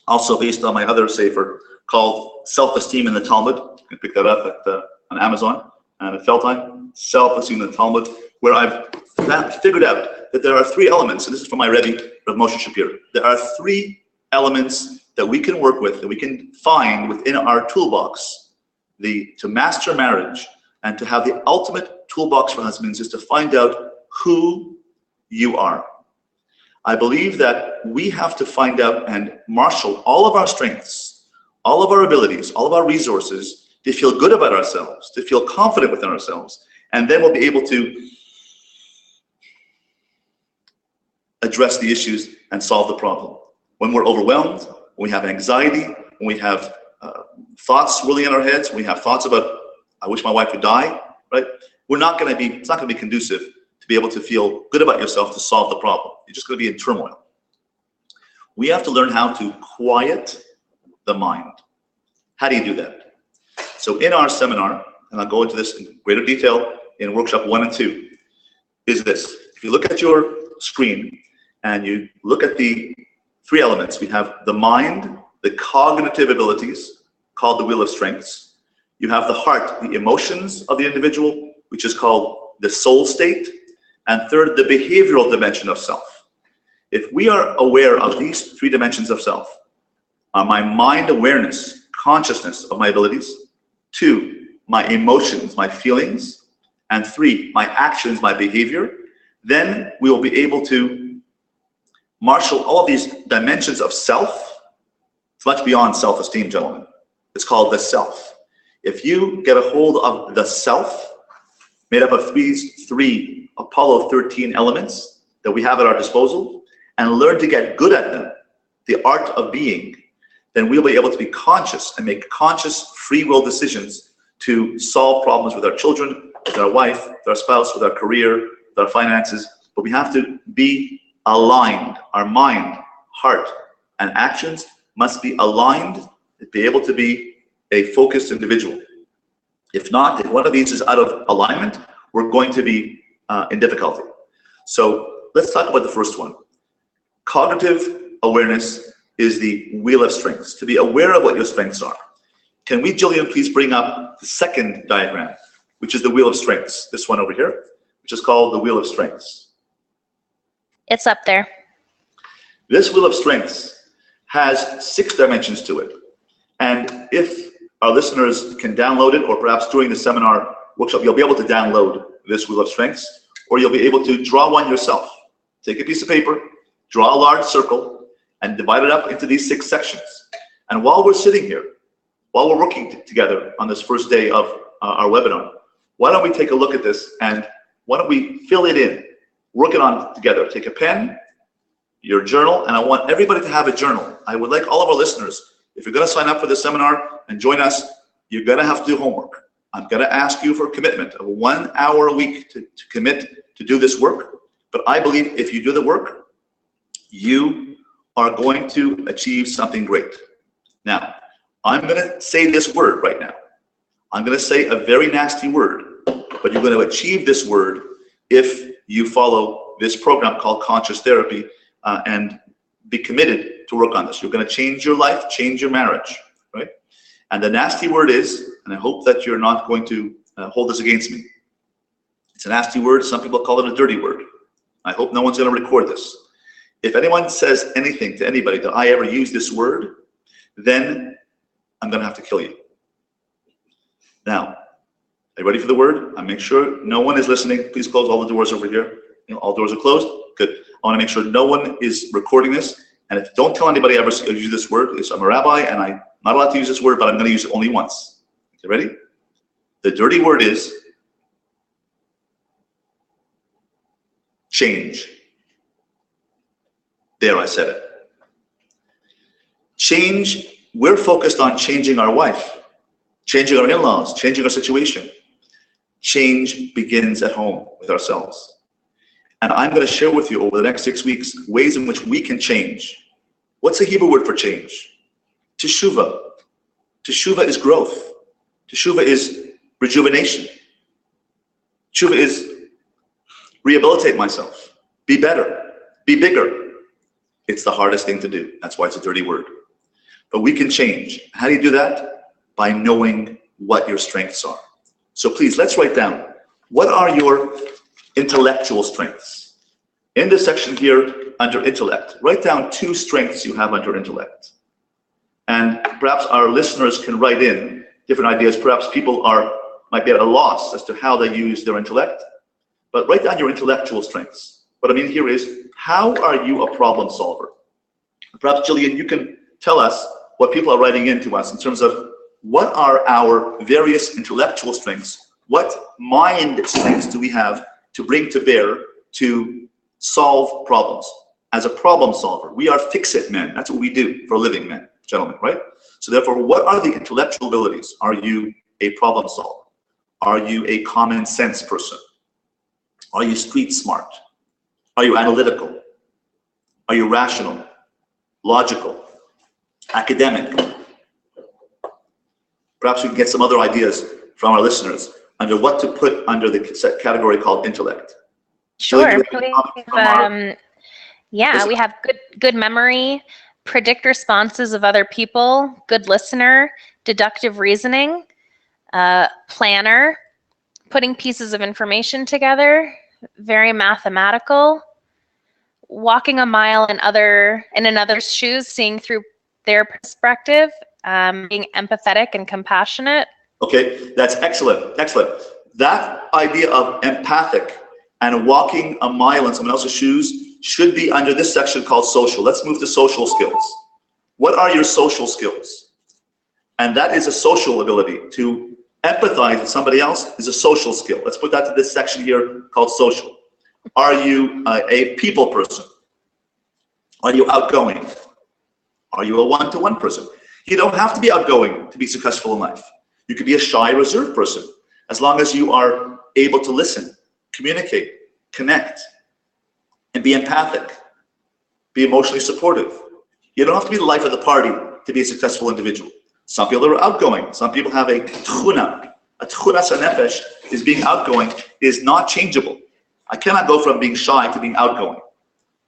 [SPEAKER 2] Also based on my other sefer, called Self-Esteem in the Talmud. You can pick that up on Amazon and at Feldheim. Self-Esteem in the Talmud, where I've figured out that there are three elements, and this is from my Rabbi, Rav Moshe Shapiro. There are three elements that we can work with, that we can find within our toolbox, to master marriage and to have the ultimate toolbox for husbands is to find out who you are. I believe that we have to find out and marshal all of our strengths, all of our abilities, all of our resources to feel good about ourselves, to feel confident within ourselves, and then we'll be able to address the issues and solve the problem. When we're overwhelmed, when we have anxiety, when we have thoughts swirling in our heads, when we have thoughts about, I wish my wife would die, right? It's not going to be conducive to be able to feel good about yourself to solve the problem. You're just going to be in turmoil. We have to learn how to quiet the mind. How do you do that? So in our seminar, and I'll go into this in greater detail in workshop 1 and 2, is this. If you look at your screen and you look at the three elements, we have the mind, the cognitive abilities, called the wheel of strengths. You have the heart, the emotions of the individual, which is called the soul state. And third, the behavioral dimension of self. If we are aware of these three dimensions of self, my mind awareness, consciousness of my abilities, 2, my emotions, my feelings, and 3, my actions, my behavior, then we will be able to marshal all of these dimensions of self. It's much beyond self-esteem, gentlemen. It's called the self. If you get a hold of the self, made up of these three Apollo 13 elements that we have at our disposal, and learn to get good at them, the art of being, then we'll be able to be conscious and make conscious free will decisions to solve problems with our children, with our wife, with our spouse, with our career, with our finances. But we have to be aligned. Our mind, heart, and actions must be aligned to be able to be a focused individual. If not, if one of these is out of alignment, we're going to be in difficulty. So let's talk about the first one. Cognitive awareness is the wheel of strengths, to be aware of what your strengths are. Can we, Jillian, please bring up the second diagram, which is the wheel of strengths, this one over here, which is called the wheel of strengths.
[SPEAKER 1] It's up there.
[SPEAKER 2] This wheel of strengths has 6 dimensions to it. And if our listeners can download it, or perhaps during the seminar workshop, you'll be able to download this wheel of strengths, or you'll be able to draw one yourself. Take a piece of paper, draw a large circle, and divide it up into these 6 sections. And while we're sitting here, while we're working together on this first day of our webinar, why don't we take a look at this and why don't we fill it in, work it on together. Take a pen, your journal, and I want everybody to have a journal. I would like all of our listeners, if you're going to sign up for the seminar and join us, you're going to have to do homework. I'm going to ask you for a commitment of 1 hour a week to commit to do this work. But I believe if you do the work, you are going to achieve something great. Now, I'm going to say this word right now. I'm going to say a very nasty word, but you're going to achieve this word if you follow this program called Conscious Therapy and be committed to work on this. You're going to change your life, change your marriage, right? And the nasty word is, and I hope that you're not going to hold this against me. It's a nasty word. Some people call it a dirty word. I hope no one's going to record this. If anyone says anything to anybody that I ever use this word, then I'm going to have to kill you. Now, are you ready for the word? I make sure no one is listening. Please close all the doors over here. All doors are closed. Good. I want to make sure no one is recording this. And if don't tell anybody I ever use this word, I'm a rabbi and I'm not allowed to use this word, but I'm going to use it only once. Okay, ready? The dirty word is change. There, I said it. Change. We're focused on changing our wife, changing our in-laws, changing our situation. Change begins at home with ourselves. And I'm going to share with you over the next 6 weeks ways in which we can change. What's the Hebrew word for change? Teshuvah. Teshuvah is growth. Teshuvah is rejuvenation. Teshuvah is rehabilitate myself, be better, be bigger. It's the hardest thing to do. That's why it's a dirty word. but we can change. How do you do that? By knowing what your strengths are. So please, let's write down, what are your intellectual strengths? In this section here, under intellect, write down 2 strengths you have under intellect. And perhaps our listeners can write in different ideas. Perhaps people might be at a loss as to how they use their intellect. But write down your intellectual strengths. What I mean here is, how are you a problem solver? Perhaps, Jillian, you can tell us what people are writing in to us in terms of what are our various intellectual strengths? What mind strengths do we have to bring to bear to solve problems? As a problem solver, we are fix-it men. That's what we do for a living, men, gentlemen, right? So therefore, what are the intellectual abilities? Are you a problem solver? Are you a common sense person? Are you street smart? Are you analytical? Are you rational, logical, academic? Perhaps we can get some other ideas from our listeners under what to put under the category called intellect.
[SPEAKER 1] Sure. We have good memory, predict responses of other people, good listener, deductive reasoning, planner, putting pieces of information together, very mathematical, walking a mile in another's shoes, seeing through their perspective, being empathetic and compassionate.
[SPEAKER 2] Okay, that's excellent, excellent. That idea of empathic and walking a mile in someone else's shoes should be under this section called social. Let's move to social skills. What are your social skills? And that is a social ability. To empathize with somebody else is a social skill. Let's put that to this section here called social. Are you a people person? Are you outgoing? Are you a one-to-one person? You don't have to be outgoing to be successful in life. You could be a shy, reserved person, as long as you are able to listen, communicate, connect, and be empathic, be emotionally supportive. You don't have to be the life of the party to be a successful individual. Some people are outgoing. Some people have a tchuna. A tchuna sanefesh is being outgoing, is not changeable. I cannot go from being shy to being outgoing.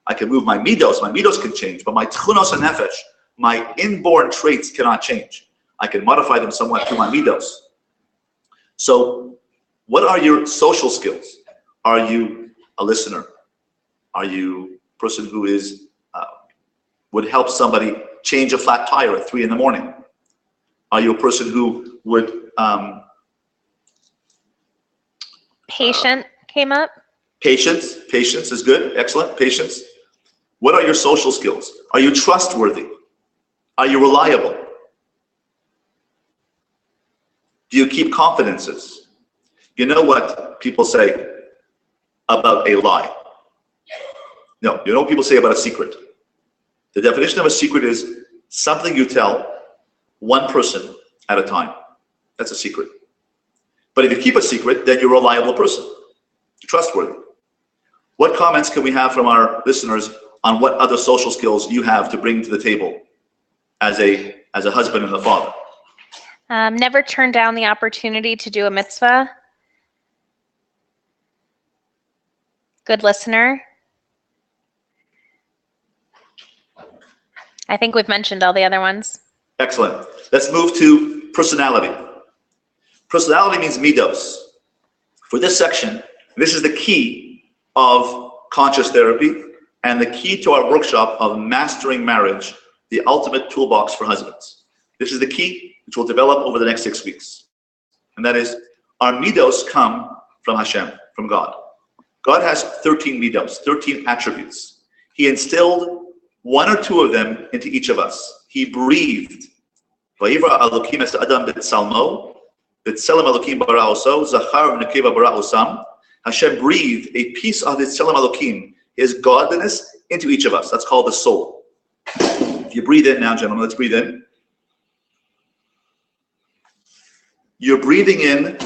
[SPEAKER 2] I can move my midos can change, but my tchunos sanefesh, my inborn traits cannot change. I can modify them somewhat through my midos. So what are your social skills? Are you a listener? Are you a person who would help somebody change a flat tire at 3 a.m? Are you a person who would...
[SPEAKER 1] Patient came up.
[SPEAKER 2] Patience is good, excellent, patience. What are your social skills? Are you trustworthy? Are you reliable? Do you keep confidences? You know what people say about a lie? No, you know what people say about a secret? The definition of a secret is something you tell one person at a time. That's a secret. But if you keep a secret, then you're a reliable person. You're trustworthy. What comments can we have from our listeners on what other social skills you have to bring to the table as a husband and a father?
[SPEAKER 1] Never turn down the opportunity to do a mitzvah. Good listener. I think we've mentioned all the other ones.
[SPEAKER 2] Excellent. Let's move to personality. Personality means midos. For this section, this is the key of conscious therapy and the key to our workshop of mastering marriage, the ultimate toolbox for husbands. This is the key which will develop over the next 6 weeks. And that is, our midos come from Hashem, from God. God has 13 midos, 13 attributes. He instilled 1 or 2 of them into each of us. He breathed. Vayivra Elokim es Adam b'tsalmo, b'tselem Elokim bara oso, zachar v'nekeva bara osam. Hashem breathed a piece of his tselem Elokim, his godliness, into each of us. That's called the soul. If you breathe in now, gentlemen, let's breathe in. You're breathing in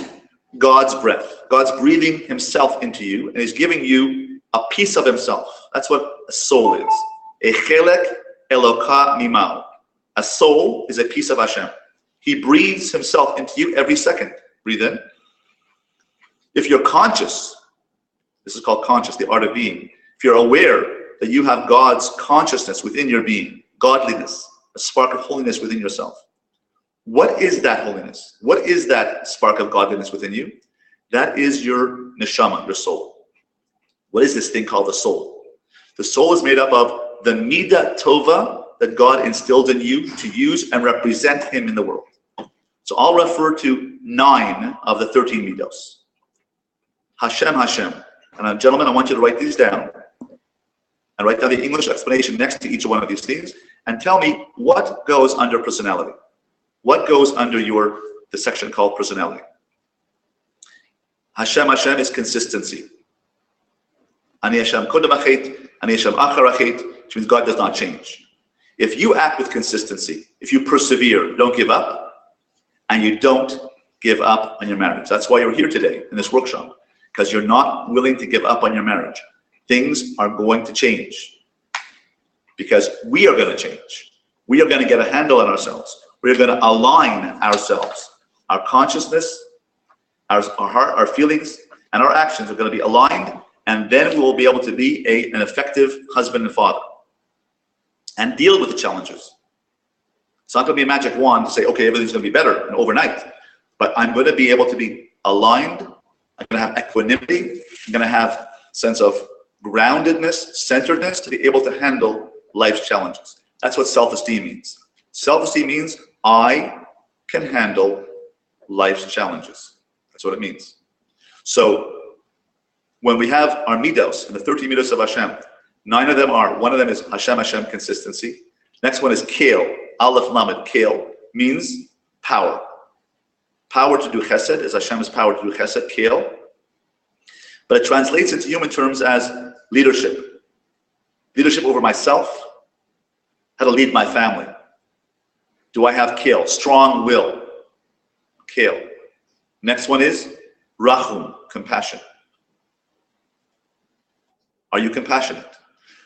[SPEAKER 2] God's breath. God's breathing himself into you, and he's giving you a piece of himself. That's what a soul is. A chelek eloka mimao. A soul is a piece of Hashem. He breathes himself into you every second. Breathe in. If you're conscious, this is called conscious, the art of being. If you're aware that you have God's consciousness within your being, godliness, a spark of holiness within yourself. What is that holiness? What is that spark of godliness within you? That is your neshama, your soul. What is this thing called the soul? The soul is made up of the midah tova that God instilled in you to use and represent Him in the world. So I'll refer to 9 of the 13 midos. Hashem, Hashem. And gentlemen, I want you to write these down. And write down the English explanation next to each one of these things. And tell me what goes under personality. What goes under the section called personality? Hashem, Hashem is consistency. Ani Hashem kodem achet, Ani Hashem achar achet, which means God does not change. If you act with consistency, if you persevere, don't give up, and you don't give up on your marriage. That's why you're here today in this workshop, because you're not willing to give up on your marriage. Things are going to change, because we are going to change. We are going to get a handle on ourselves. We are going to align ourselves. Our consciousness, our heart, our feelings, and our actions are going to be aligned, and then we will be able to be an effective husband and father and deal with the challenges. It's not going to be a magic wand to say, okay, everything's going to be better and overnight, but I'm going to be able to be aligned. I'm going to have equanimity. I'm going to have a sense of groundedness, centeredness to be able to handle life's challenges. That's what self-esteem means. Self-esteem means I can handle life's challenges. That's what it means. So when we have our midos, and the 13 midos of Hashem, 9 of them are, one of them is Hashem, Hashem, consistency. Next one is Kale, Aleph Lamed, Kale, means power. Power to do chesed, as Hashem's power to do chesed, Kale. But it translates into human terms as leadership. Leadership over myself, how to lead my family. Do I have Kale, strong will? Kale. Next one is Rachum, compassion. Are you compassionate?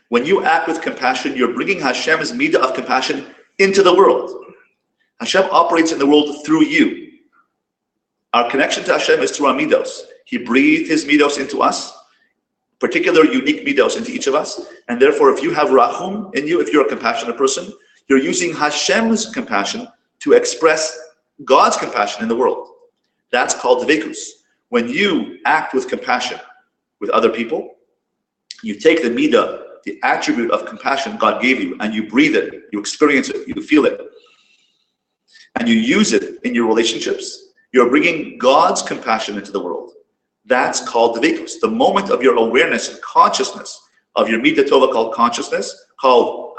[SPEAKER 2] When you act with compassion, you're bringing Hashem's midah of compassion into the world. Hashem operates in the world through you. Our connection to Hashem is through our midos. He breathed His midos into us, particular unique midos into each of us, and therefore if you have Rachum in you, if you're a compassionate person, you're using Hashem's compassion to express God's compassion in the world. That's called dvekus. When you act with compassion with other people, you take the midah, the attribute of compassion God gave you, and you breathe it, you experience it, you feel it, and you use it in your relationships. You're bringing God's compassion into the world. That's called dvekus. The moment of your awareness and consciousness of your midah tova called consciousness, called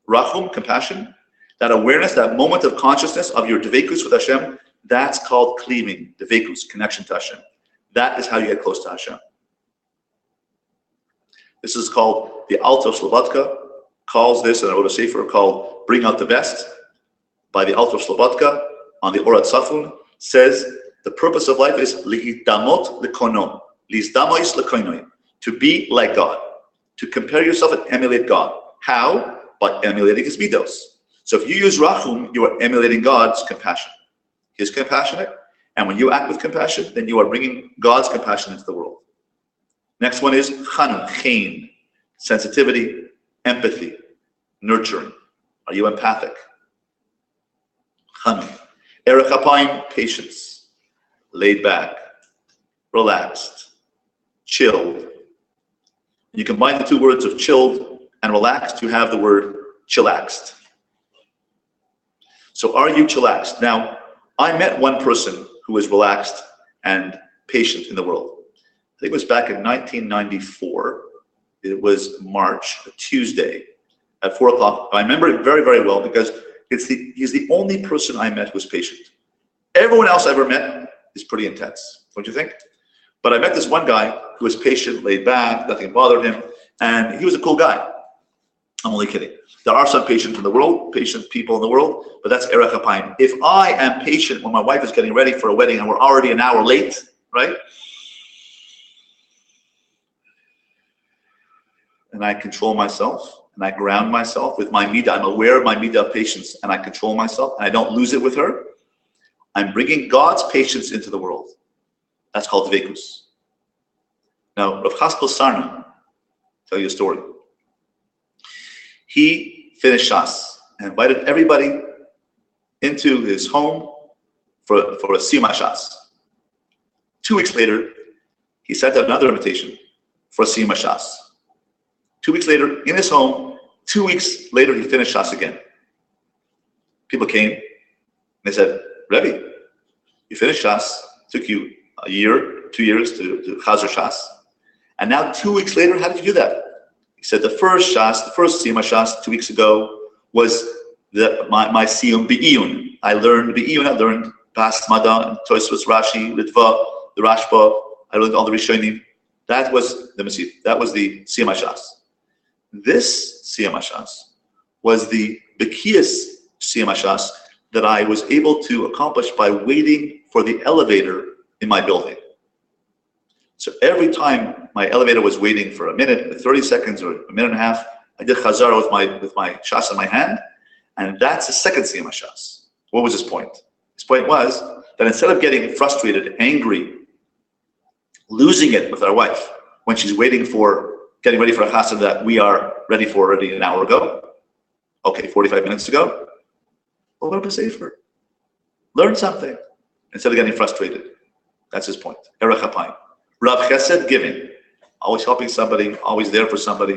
[SPEAKER 2] Rachum, compassion, that awareness, that moment of consciousness of your dvekus with Hashem, that's called cleaving, dvekus, connection to Hashem. That is how you get close to Hashem. This is called, the Alter Slobodka calls this, and I wrote a sefer called Bring Out the Best, by the Alter Slobodka on the Orat Safun, says the purpose of life is li'idamot lekono, li'izdamois lekoinoi, to be like God, to compare yourself and emulate God. How? By emulating His midos. So if you use Rachum, you are emulating God's compassion. He's compassionate, and when you act with compassion, then you are bringing God's compassion into the world. Next one is Chanun, Chain, sensitivity, empathy, nurturing. Are you empathic? Chanun. Erech Apayim, patience, laid back, relaxed, chilled. You combine the two words of chilled and relaxed, you have the word chillaxed. So are you chillaxed? Now, I met one person who was relaxed and patient in the world. I think it was back in 1994. It was March, a Tuesday at 4 o'clock. I remember it very, very well because he's the only person I met who was patient. Everyone else I ever met is pretty intense, don't you think? But I met this one guy who was patient, laid back, nothing bothered him, and he was a cool guy. I'm only kidding. There are some patients in the world, patient people in the world, but that's Erech Apayim. If I am patient when my wife is getting ready for a wedding and we're already an hour late, right? And I control myself, and I ground myself with my midah. I'm aware of my midah of patience, and I control myself, and I don't lose it with her. I'm bringing God's patience into the world. That's called dvekus. Now, Rav Chaspel Sarna, tell you a story. He finished Shas, and invited everybody into his home for a siyum hashas. 2 weeks later, he sent out another invitation for a siyum hashas. 2 weeks later, in his home, 2 weeks later, he finished shas again. People came and they said, Rabbi, you finished shas, took you a year, 2 years to chazer shas, and now 2 weeks later, how did you do that? He said, the first siyum hashas 2 weeks ago was my siyum be'iyun. I learned Bas Mada, Tosfos, Rashi, Litva, the Rashba. I learned all the Rishonim. That was the siyum hashas. This siyum hashas was the Bekiyas siyum hashas that I was able to accomplish by waiting for the elevator in my building. So every time my elevator was waiting for a minute, 30 seconds, or a minute and a half, I did chazara with my shas in my hand, and that's the second siyum hashas. What was his point? His point was that instead of getting frustrated, angry, losing it with our wife when she's getting ready for a chassid that we are ready for already an hour ago, 45 minutes ago, well, what about safer? Learn something instead of getting frustrated. That's his point. Erech hapayim. Rav Chesed, giving, always helping somebody, always there for somebody.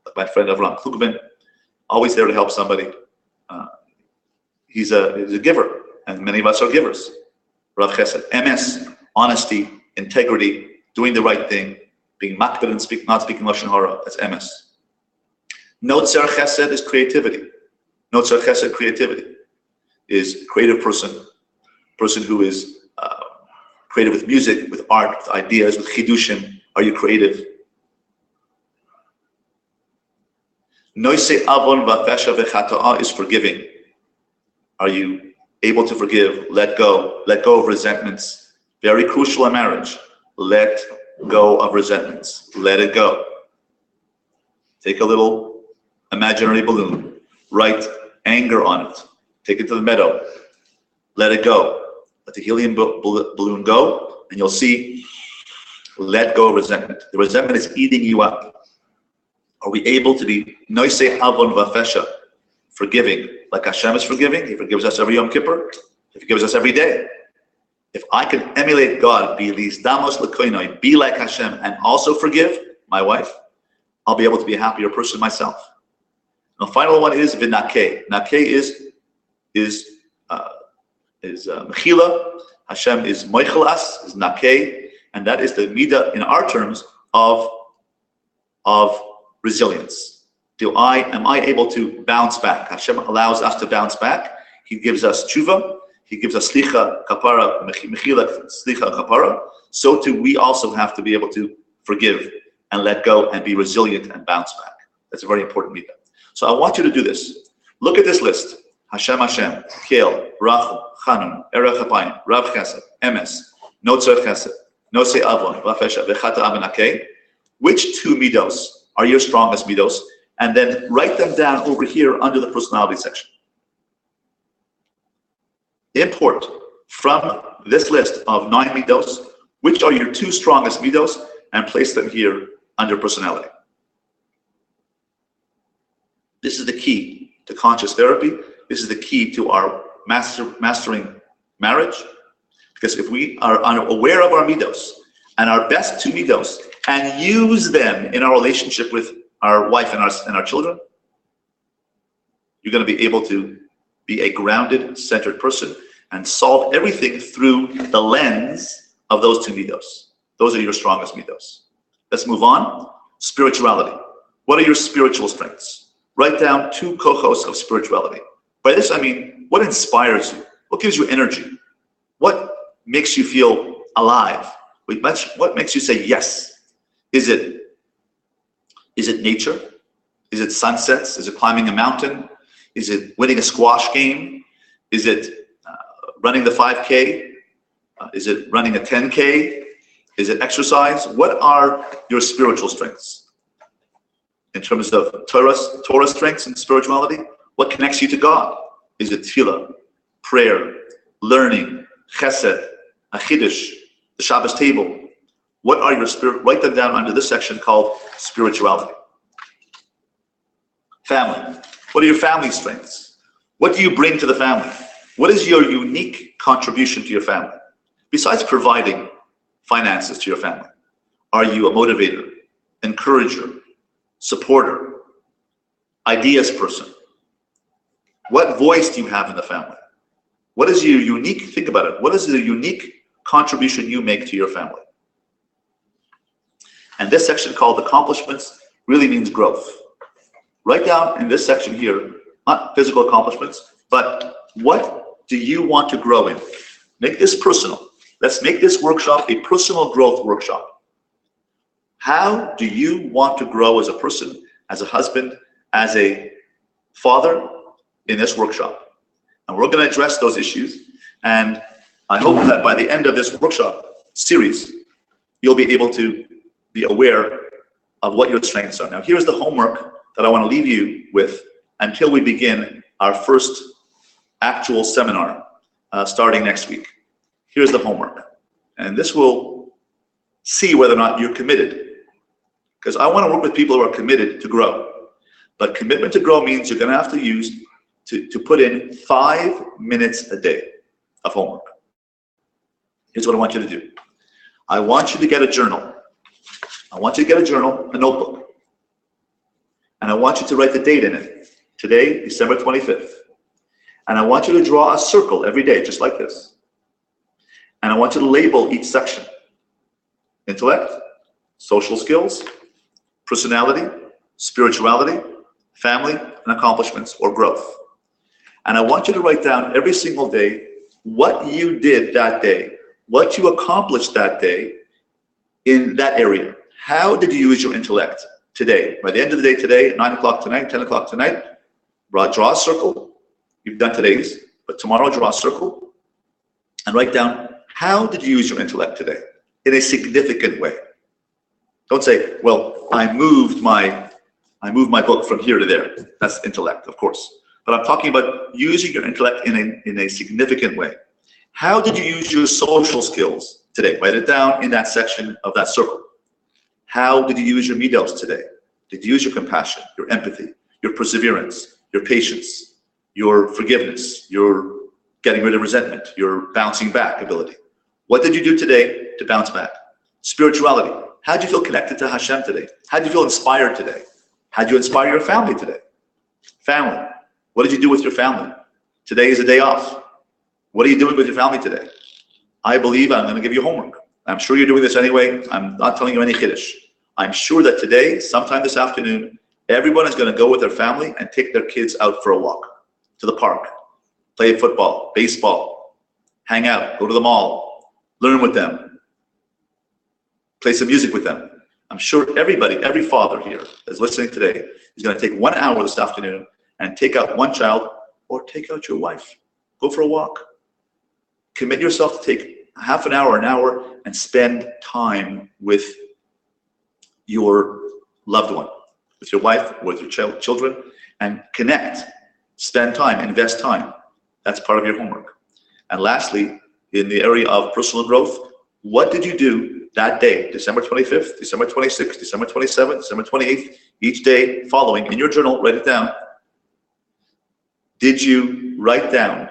[SPEAKER 2] Like my friend Avram Klugman, always there to help somebody. He's a giver, and many of us are givers. Rav Chesed, MS, honesty, integrity, doing the right thing, being makbid and not speaking lashon hara. That's MS. Notzer Chesed is creativity. Notzer Chesed, creativity, is a creative person who is creative with music, with art, with ideas, with chidushim. Are you creative? Noisei avon v'afesha v'chata'a is forgiving. Are you able to forgive? Let go of resentments. Very crucial in marriage. Let go of resentments. Let it go. Take a little imaginary balloon. Write anger on it. Take it to the meadow. Let it go. Let the helium balloon go, and you'll see, let go of resentment. The resentment is eating you up. Are we able to be noisei avon v'afesha, forgiving, like Hashem is forgiving? He forgives us every Yom Kippur. He forgives us every day. If I can emulate God, be like Hashem, and also forgive my wife, I'll be able to be a happier person myself. And the final one is v'nakeh. Nakeh is mechila. Hashem is moichelas, is nakeh, and that is the midah in our terms of resilience. Am I able to bounce back? Hashem allows us to bounce back. He gives us tshuva. He gives us slicha kapara, mechila slicha kapara. So too, we also have to be able to forgive and let go and be resilient and bounce back. That's a very important midah. So I want you to do this. Look at this list. Hashem, Kel, Rachel, Chanun, Erech Hapayim, Rav Chesed, Emes, Notzer Chesed, Nosei Avon, Vafesha, Vechata Abenakeh. Which two midos are your strongest midos? And then write them down over here under the personality section. Import from this list of 9 midos, which are your 2 strongest midos, and place them here under personality. This is the key to conscious therapy. This is the key to our mastering marriage. Because if we are unaware of our midos and our best 2 midos and use them in our relationship with our wife and our children, you're going to be able to be a grounded, centered person and solve everything through the lens of those 2 midos. Those are your strongest midos. Let's move on. Spirituality. What are your spiritual strengths? Write down 2 kochos of spirituality. By this I mean, what inspires you? What gives you energy? What makes you feel alive? What makes you say yes? Is it nature? Is it sunsets? Is it climbing a mountain? Is it winning a squash game? Is it running the 5K? Is it running a 10K? Is it exercise? What are your spiritual strengths? In terms of Torah strengths and spirituality, what connects you to God? Is it tefillah, prayer, learning, chesed, a chiddush, the Shabbos table? What are your write them down under this section called spirituality. Family. What are your family strengths? What do you bring to the family? What is your unique contribution to your family? Besides providing finances to your family, are you a motivator, encourager, supporter, ideas person? What voice do you have in the family? What is your unique, think about it, what is the unique contribution you make to your family? And this section called accomplishments really means growth. Write down in this section here, not physical accomplishments, but what do you want to grow in? Make this personal. Let's make this workshop a personal growth workshop. How do you want to grow as a person, as a husband, as a father in this workshop? And we're going to address those issues. And I hope that by the end of this workshop series, you'll be able to be aware of what your strengths are. Now, here's the homework that I want to leave you with until we begin our first actual seminar starting next week. Here's the homework. And this will see whether or not you're committed. Because I want to work with people who are committed to grow. But commitment to grow means you're going to have to use to put in 5 minutes a day of homework. Here's what I want you to do. I want you to get a journal. I want you to get a journal, a notebook. And I want you to write the date in it. Today, December 25th. And I want you to draw a circle every day, just like this. And I want you to label each section. Intellect, social skills, personality, spirituality, family, and accomplishments or growth. And I want you to write down every single day what you did that day, what you accomplished that day in that area. How did you use your intellect today? By the end of the day today, at 9 o'clock tonight, 10 o'clock tonight, draw a circle. You've done today's, but tomorrow draw a circle and write down how did you use your intellect today in a significant way. Don't say, well, I moved my book from here to there. That's intellect, of course. But I'm talking about using your intellect in a significant way. How did you use your social skills today? Write it down in that section of that circle. How did you use your midos today? Did you use your compassion, your empathy, your perseverance, your patience, your forgiveness, your getting rid of resentment, your bouncing back ability? What did you do today to bounce back? Spirituality. How did you feel connected to Hashem today? How did you feel inspired today? How did you inspire your family today? Family. What did you do with your family? Today is a day off. What are you doing with your family today? I believe I'm going to give you homework. I'm sure you're doing this anyway. I'm not telling you any chiddush. I'm sure that today, sometime this afternoon, everyone is going to go with their family and take their kids out for a walk to the park, play football, baseball, hang out, go to the mall, learn with them, play some music with them. I'm sure everybody, every father here that's listening today is going to take 1 hour this afternoon and take out one child or take out your wife. Go for a walk. Commit yourself to take half an hour, and spend time with your loved one, with your wife, with your children, and connect, spend time, invest time. That's part of your homework. And lastly, in the area of personal growth, what did you do that day, December 25th, December 26th, December 27th, December 28th, each day following, in your journal, write it down. Did you write down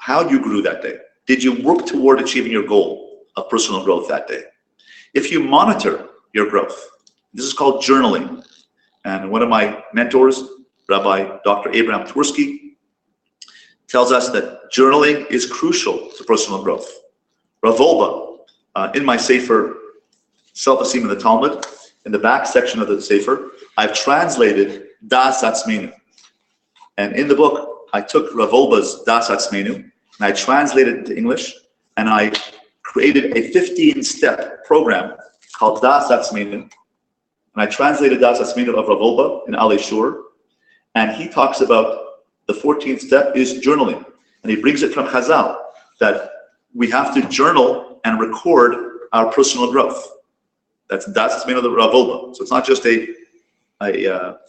[SPEAKER 2] how you grew that day? Did you work toward achieving your goal of personal growth that day? If you monitor your growth, this is called journaling. And one of my mentors, Rabbi Dr. Abraham Twersky, tells us that journaling is crucial to personal growth. Rav Wolbe, in my Sefer, Self-Esteem in the Talmud, in the back section of the Sefer, I've translated Das Atzmenu. And in the book, I took Rav Wolbe's Das Atzmenu, and I translated it into English, and I created a 15-step program called Das Atzmenu. And I translated Das Atzmenu of Rav Wolbe in Ali Shur, and he talks about the 14th step is journaling. And he brings it from Chazal, that we have to journal and record our personal growth. That's Atzmenu of Rav Wolbe. So it's not just a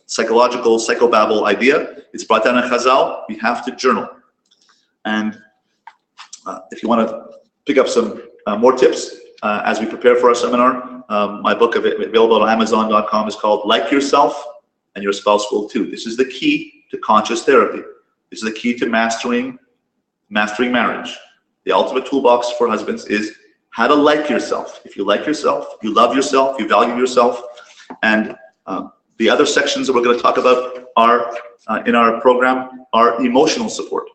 [SPEAKER 2] psychological, psychobabble idea. It's brought down in Chazal. We have to journal. And if you want to pick up some more tips as we prepare for our seminar, my book available on Amazon.com is called Like Yourself and Your Spouse Will Too. This is the key to conscious therapy. This is the key to mastering marriage. The ultimate toolbox for husbands is how to like yourself. If you like yourself, you love yourself, you value yourself. And the other sections that we're going to talk about are in our program are emotional support.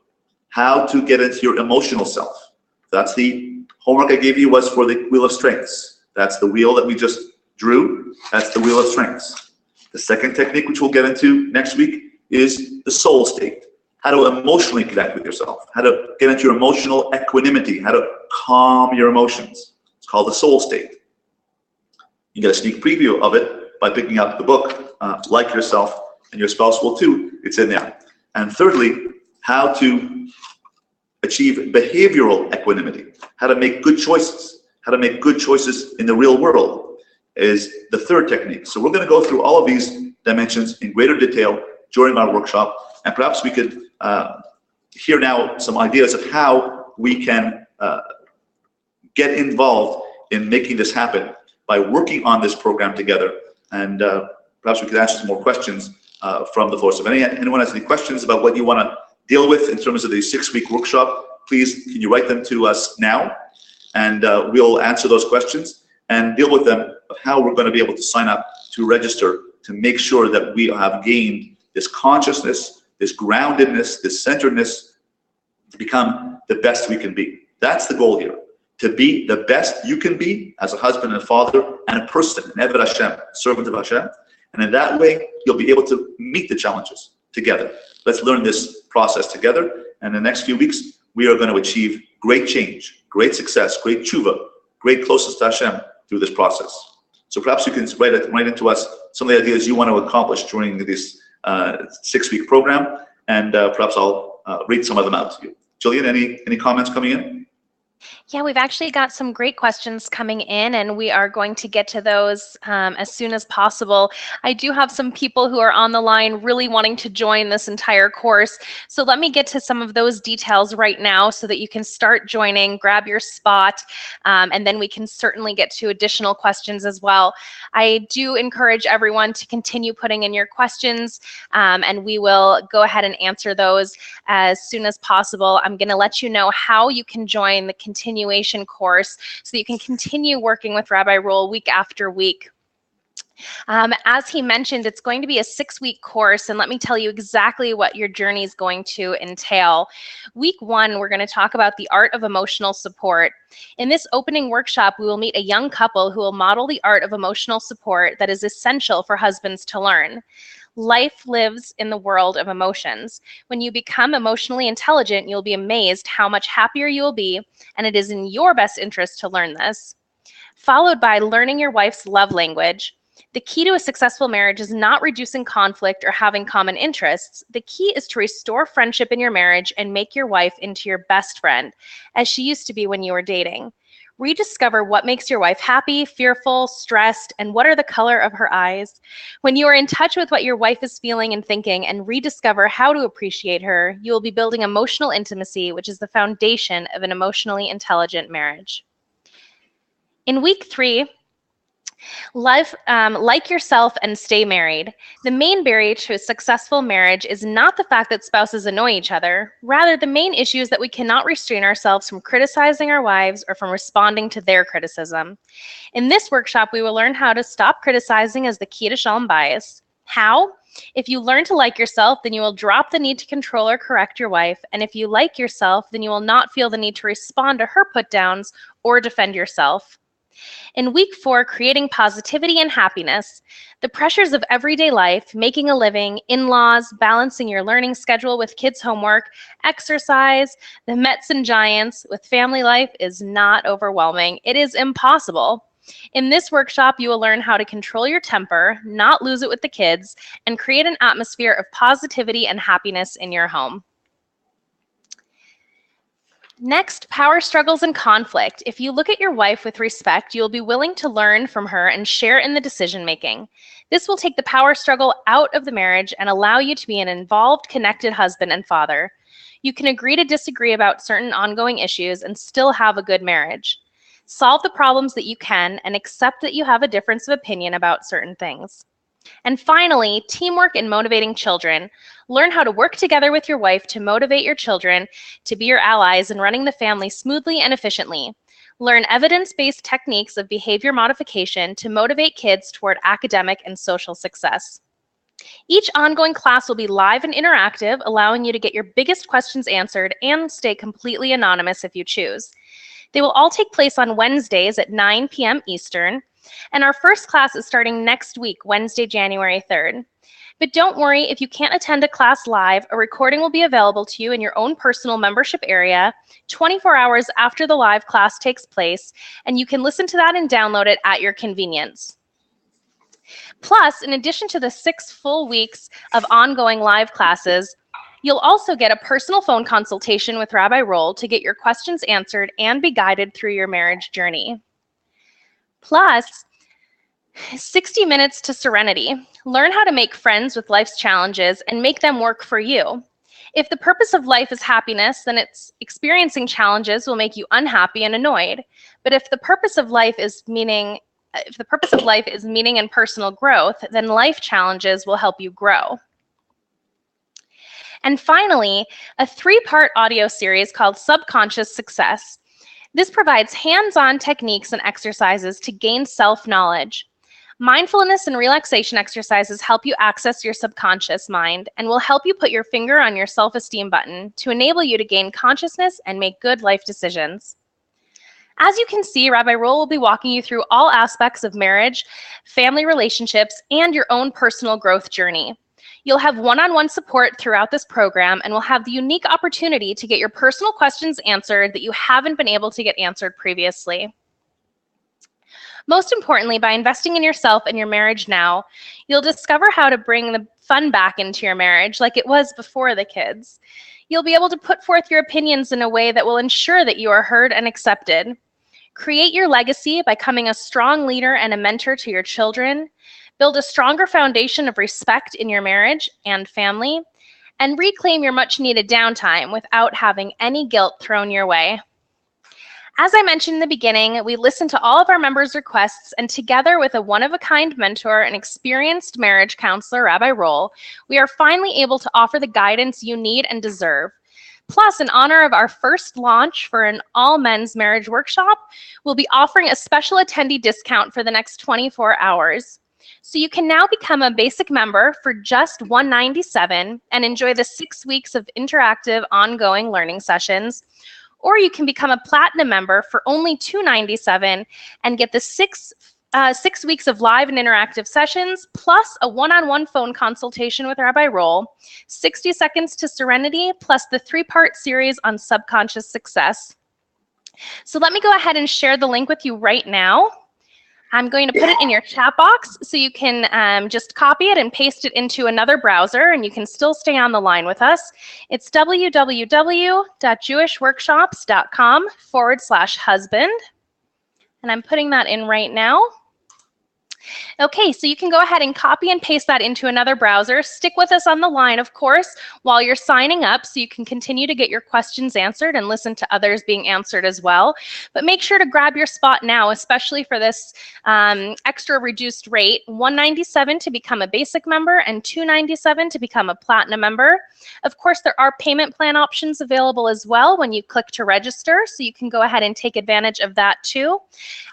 [SPEAKER 2] How to get into your emotional self. That's the homework I gave you was for the wheel of strengths. That's the wheel that we just drew. That's the wheel of strengths. The second technique, which we'll get into next week, is the soul state. How to emotionally connect with yourself. How to get into your emotional equanimity. How to calm your emotions. It's called the soul state. You get a sneak preview of it by picking up the book, Like Yourself, and your spouse will too. It's in there. And thirdly, how to achieve behavioral equanimity. How to make good choices. How to make good choices in the real world is the third technique. So we're going to go through all of these dimensions in greater detail during our workshop, and perhaps we could hear now some ideas of how we can get involved in making this happen by working on this program together. And perhaps we could answer some more questions from the floor. So if anyone has any questions about what you want to deal with in terms of the 6-week workshop, please can you write them to us now, and we'll answer those questions and deal with them of how we're going to be able to sign up to register to make sure that we have gained this consciousness, this groundedness, this centeredness to become the best we can be. That's the goal here, to be the best you can be as a husband and father and a person, an Eved Hashem, servant of Hashem. And in that way, you'll be able to meet the challenges together. Let's learn this process together. And in the next few weeks, we are going to achieve great change, great success, great tshuva, great closeness to Hashem through this process. So perhaps you can write into us some of the ideas you want to accomplish during this 6-week program, and perhaps I'll read some of them out to you. Jillian, any comments coming in?
[SPEAKER 1] Yeah, we've actually got some great questions coming in, and we are going to get to those as soon as possible. I do have some people who are on the line really wanting to join this entire course. So let me get to some of those details right now so that you can start joining, grab your spot, and then we can certainly get to additional questions as well. I do encourage everyone to continue putting in your questions, and we will go ahead and answer those as soon as possible. I'm going to let you know how you can join the continuation course so that you can continue working with Rabbi Roel week after week. As he mentioned, it's going to be a 6-week course, and let me tell you exactly what your journey is going to entail. Week 1, we're going to talk about the art of emotional support. In this opening workshop, we will meet a young couple who will model the art of emotional support that is essential for husbands to learn. Life lives in the world of emotions. When you become emotionally intelligent, you'll be amazed how much happier you will be, and it is in your best interest to learn this. Followed by learning your wife's love language. The key to a successful marriage is not reducing conflict or having common interests. The key is to restore friendship in your marriage and make your wife into your best friend, as she used to be when you were dating. Rediscover what makes your wife happy, fearful, stressed, and what are the color of her eyes. When you are in touch with what your wife is feeling and thinking and rediscover how to appreciate her, you will be building emotional intimacy, which is the foundation of an emotionally intelligent marriage. In week 3, like yourself and stay married. The main barrier to a successful marriage is not the fact that spouses annoy each other. Rather, the main issue is that we cannot restrain ourselves from criticizing our wives or from responding to their criticism. In this workshop, we will learn how to stop criticizing as the key to shalom bayis. How? If you learn to like yourself, then you will drop the need to control or correct your wife. And if you like yourself, then you will not feel the need to respond to her put-downs or defend yourself. In week 4, creating positivity and happiness, the pressures of everyday life, making a living, in-laws, balancing your learning schedule with kids' homework, exercise, the Mets and Giants with family life is not overwhelming. It is impossible. In this workshop, you will learn how to control your temper, not lose it with the kids, and create an atmosphere of positivity and happiness in your home. Next, power struggles and conflict. If you look at your wife with respect, you'll be willing to learn from her and share in the decision-making. This will take the power struggle out of the marriage and allow you to be an involved, connected husband and father. You can agree to disagree about certain ongoing issues and still have a good marriage. Solve the problems that you can and accept that you have a difference of opinion about certain things. And finally, teamwork and motivating children. Learn how to work together with your wife to motivate your children to be your allies in running the family smoothly and efficiently. Learn evidence-based techniques of behavior modification to motivate kids toward academic and social success. Each ongoing class will be live and interactive, allowing you to get your biggest questions answered and stay completely anonymous if you choose. They will all take place on Wednesdays at 9 p.m. Eastern, and our first class is starting next week, Wednesday, January 3rd. But don't worry, if you can't attend a class live, a recording will be available to you in your own personal membership area 24 hours after the live class takes place, and you can listen to that and download it at your convenience. Plus, in addition to the 6 full weeks of ongoing live classes, you'll also get a personal phone consultation with Rabbi Roll to get your questions answered and be guided through your marriage journey. Plus, 60 minutes to serenity. Learn how to make friends with life's challenges and make them work for you. If the purpose of life is happiness, then experiencing challenges will make you unhappy and annoyed. But if the purpose of life is meaning and personal growth, then life challenges will help you grow. And finally, a 3-part audio series called Subconscious Success. This provides hands-on techniques and exercises to gain self-knowledge. Mindfulness and relaxation exercises help you access your subconscious mind and will help you put your finger on your self-esteem button to enable you to gain consciousness and make good life decisions. As you can see, Rabbi Roll will be walking you through all aspects of marriage, family relationships, and your own personal growth journey. You'll have one-on-one support throughout this program and will have the unique opportunity to get your personal questions answered that you haven't been able to get answered previously. Most importantly, by investing in yourself and your marriage now, you'll discover how to bring the fun back into your marriage like it was before the kids. You'll be able to put forth your opinions in a way that will ensure that you are heard and accepted. Create your legacy by becoming a strong leader and a mentor to your children. Build a stronger foundation of respect in your marriage and family, and reclaim your much-needed downtime without having any guilt thrown your way. As I mentioned in the beginning, we listen to all of our members' requests, and together with a one-of-a-kind mentor and experienced marriage counselor, Rabbi Roll, we are finally able to offer the guidance you need and deserve. Plus, in honor of our first launch for an all-men's marriage workshop, we'll be offering a special attendee discount for the next 24 hours. So you can now become a basic member for just $197 and enjoy the 6 weeks of interactive, ongoing learning sessions. Or you can become a platinum member for only $297 and get the 6 weeks of live and interactive sessions, plus a one-on-one phone consultation with Rabbi Roll, 60 seconds to serenity, plus the 3-part series on subconscious success. So let me go ahead and share the link with you right now. I'm going to put it in your chat box so you can just copy it and paste it into another browser, and you can still stay on the line with us. It's www.jewishworkshops.com/husband. And I'm putting that in right now. Okay, so you can go ahead and copy and paste that into another browser. Stick with us on the line, of course, while you're signing up so you can continue to get your questions answered and listen to others being answered as well. But make sure to grab your spot now, especially for this extra reduced rate, $197 to become a basic member and $297 to become a platinum member. Of course, there are payment plan options available as well when you click to register, so you can go ahead and take advantage of that too.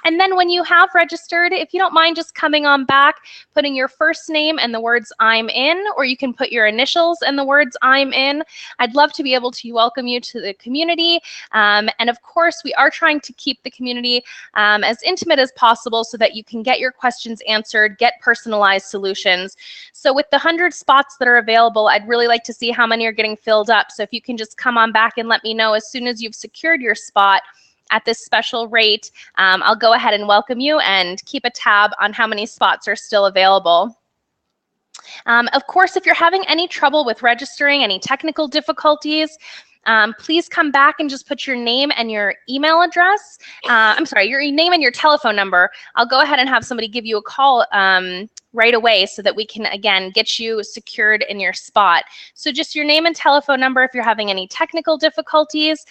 [SPEAKER 1] And then when you have registered, if you don't mind just coming on back, putting your first name and the words "I'm in," or you can put your initials and the words "I'm in." I'd love to be able to welcome you to the community. And of course, we are trying to keep the community as intimate as possible so that you can get your questions answered, get personalized solutions. So with the 100 spots that are available, I'd really like to see how many are getting filled up. So if you can just come on back and let me know as soon as you've secured your spot at this special rate, I'll go ahead and welcome you and keep a tab on how many spots are still available. Of course, if you're having any trouble with registering, any technical difficulties, please come back and just put your name and your email address. Your name and your telephone number. I'll go ahead and have somebody give you a call right away so that we can, again, get you secured in your spot. So just your name and telephone number if you're having any technical difficulties.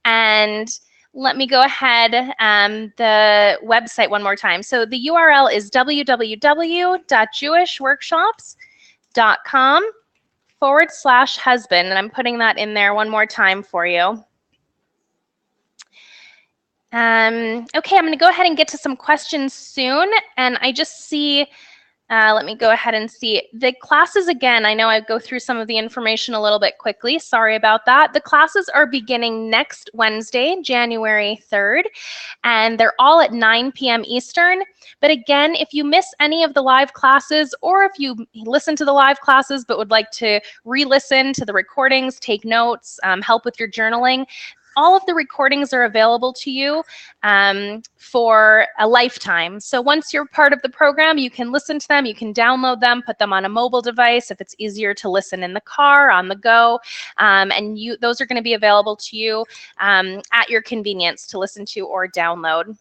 [SPEAKER 1] And let me go ahead, the website one more time. So the URL is www.jewishworkshops.com/husband, and I'm putting that in there one more time for you. Okay, I'm going to go ahead and get to some questions soon, and I just see, let me go ahead and see. The classes, again, I know I go through some of the information a little bit quickly. Sorry about that. The classes are beginning next Wednesday, January 3rd, and they're all at 9 p.m. Eastern. But again, if you miss any of the live classes, or if you listen to the live classes but would like to re-listen to the recordings, take notes, help with your journaling, all of the recordings are available to you for a lifetime. So once you're part of the program, you can listen to them, you can download them, put them on a mobile device if it's easier to listen in the car, on the go, and those are going to be available to you at your convenience to listen to or download.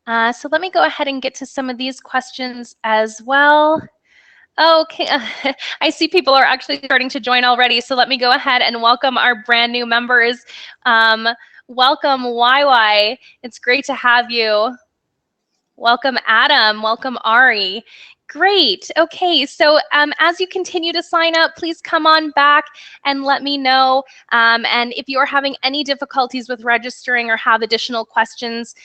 [SPEAKER 1] So let me go ahead and get to some of these questions as well. Okay, I see people are actually starting to join already, so let me go ahead and welcome our brand new members. Welcome, YY. It's great to have you. Welcome, Adam. Welcome, Ari. Great. Okay, so as you continue to sign up, please come on back and let me know. And if you are having any difficulties with registering or have additional questions,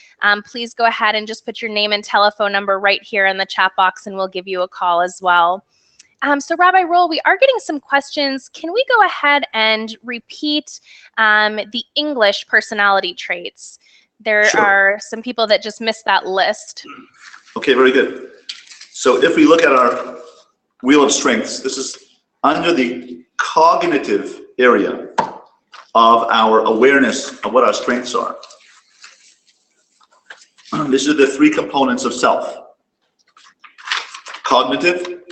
[SPEAKER 1] please go ahead and just put your name and telephone number right here in the chat box, and we'll give you a call as well. So Rabbi Roll, we are getting some questions. Can we go ahead and repeat the English personality traits? There are some people that just missed that list.
[SPEAKER 2] Okay, very good. So if we look at our wheel of strengths, this is under the cognitive area of our awareness of what our strengths are. These are the three components of self: cognitive,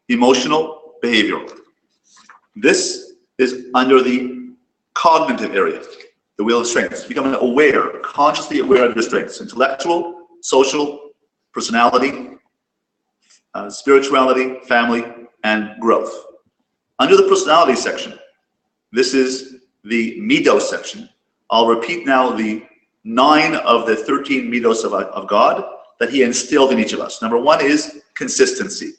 [SPEAKER 2] emotional, behavioral. This is under the cognitive area, the wheel of strengths. Becoming aware, consciously aware of your strengths: intellectual, social, personality, spirituality, family, and growth. Under the personality section, this is the midos section. I'll repeat now the 9 of the 13 midos of God that he instilled in each of us. Number 1 is consistency.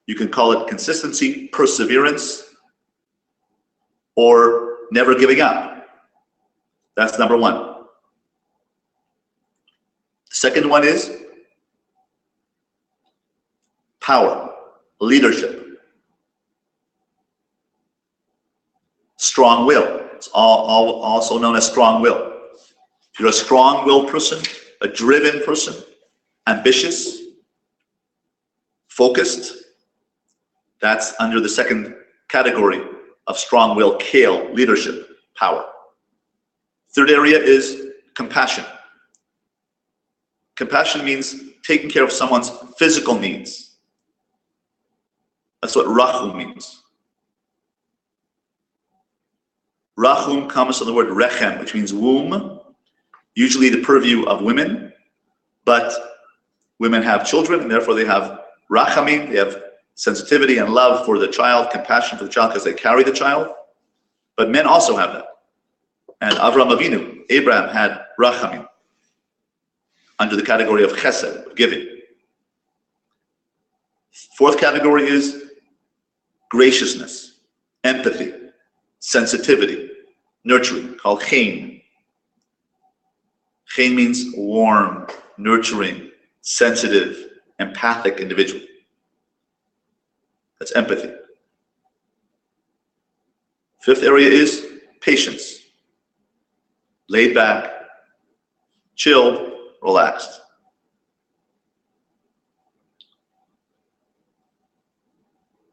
[SPEAKER 2] You can call it consistency, perseverance, or never giving up. That's number 1. The second one is power, leadership, strong will. It's also known as strong will. If you're a strong-willed person, a driven person, ambitious, focused, that's under the second category of strong will, kale, leadership, power. Third area is compassion. Compassion means taking care of someone's physical needs. That's what rachum means. Rachum comes from the word rechem, which means womb, usually the purview of women, but women have children, and therefore they have rachamim, they have sensitivity and love for the child, compassion for the child because they carry the child. But men also have that. And Avraham Avinu, Abraham, had rachamim under the category of chesed, of giving. Fourth category is graciousness, empathy, sensitivity, nurturing, called chen. Chen means warm, nurturing, sensitive, empathic individual. That's empathy. Fifth area is patience. Laid back, chilled, relaxed.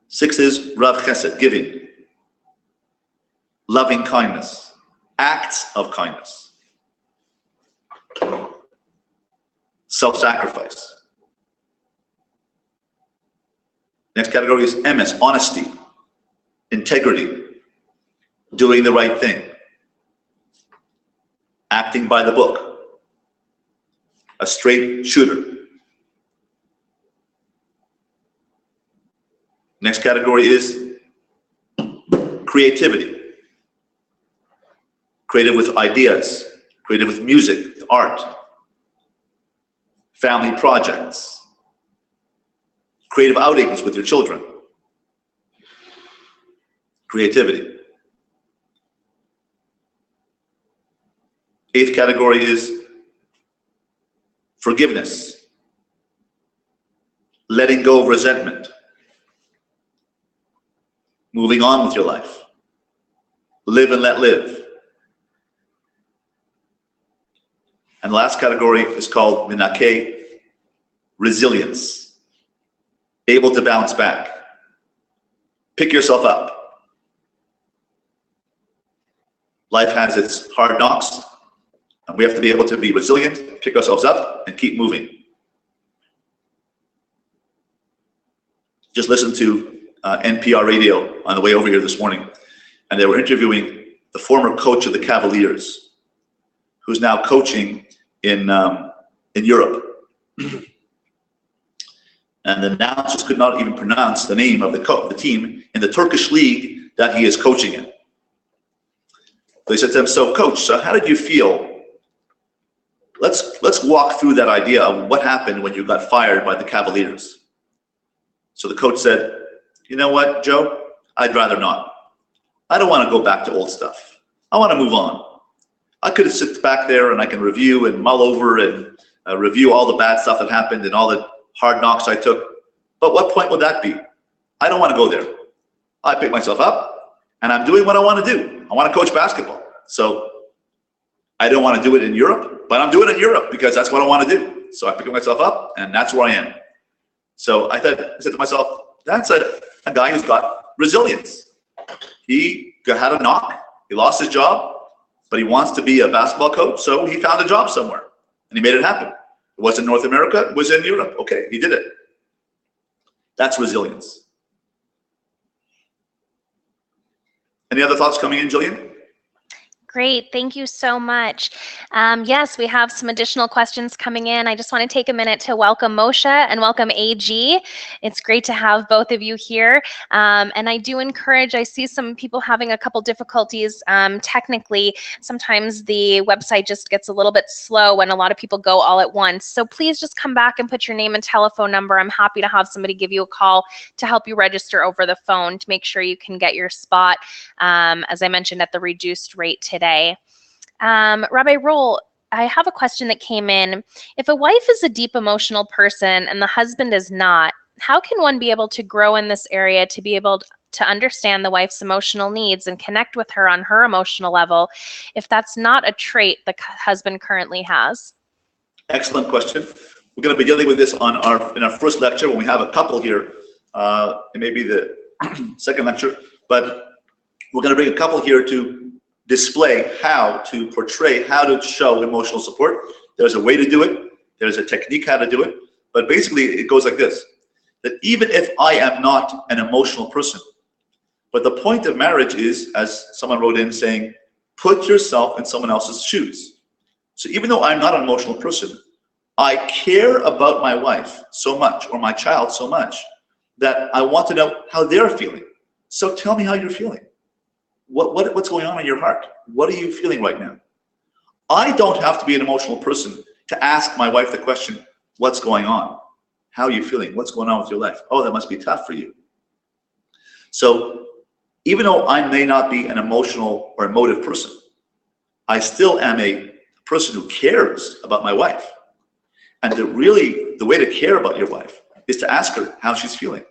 [SPEAKER 2] Sixth is Rav Chesed, giving. Loving kindness, acts of kindness. Self-sacrifice. Next category is emes, honesty, integrity, doing the right thing, acting by the book, a straight shooter. Next category is creativity, creative with ideas, creative with music, art, family projects, creative outings with your children, creativity. 8th category is forgiveness, letting go of resentment, moving on with your life, live and let live. And the last category is called minake, resilience, able to bounce back, pick yourself up. Life has its hard knocks, and we have to be able to be resilient, pick ourselves up, and keep moving. Just listened to NPR radio on the way over here this morning, and they were interviewing the former coach of the Cavaliers, who's now coaching in Europe. And the announcers could not even pronounce the name of the team in the Turkish league that he is coaching in. They said to him, "So coach, so how did you feel? Let's walk through that idea of what happened when you got fired by the Cavaliers." So the coach said, "You know what, Joe? I'd rather not. I don't want to go back to old stuff. I want to move on. I could sit back there and I can review and mull over and review all the bad stuff that happened and all the hard knocks I took. But what point would that be? I don't want to go there. I pick myself up and I'm doing what I want to do. I want to coach basketball. So I don't want to do it in Europe, but I'm doing it in Europe because that's what I want to do. So I pick myself up and that's where I am." So I said to myself, that's a guy who's got resilience. He had a knock, he lost his job, but he wants to be a basketball coach, so he found a job somewhere, and he made it happen. It was in North America, it was in Europe. Okay, he did it. That's resilience. Any other thoughts coming in, Jillian?
[SPEAKER 1] Great, thank you so much. Yes, we have some additional questions coming in. I just want to take a minute to welcome Moshe and welcome AG. It's great to have both of you here. And I do encourage, I see some people having a couple difficulties technically. Sometimes the website just gets a little bit slow when a lot of people go all at once. So please just come back and put your name and telephone number. I'm happy to have somebody give you a call to help you register over the phone to make sure you can get your spot, as I mentioned, at the reduced rate today. Rabbi Roll, I have a question that came in. If a wife is a deep emotional person and the husband is not, how can one be able to grow in this area to be able to understand the wife's emotional needs and connect with her on her emotional level if that's not a trait the husband currently has?
[SPEAKER 2] Excellent question. We're going to be dealing with this in our first lecture when we have a couple here. It may be the second lecture, but we're going to bring a couple here to display how to portray, how to show emotional support. There's a way to do it. There's a technique how to do it. But basically, it goes like this, that even if I am not an emotional person, but the point of marriage is, as someone wrote in saying, put yourself in someone else's shoes. So even though I'm not an emotional person, I care about my wife so much, or my child so much, that I want to know how they're feeling. So tell me how you're feeling. What's going on in your heart? What are you feeling right now? I don't have to be an emotional person to ask my wife the question, what's going on? How are you feeling? What's going on with your life? Oh, that must be tough for you. So even though I may not be an emotional or emotive person, I still am a person who cares about my wife. And the way to care about your wife is to ask her how she's feeling.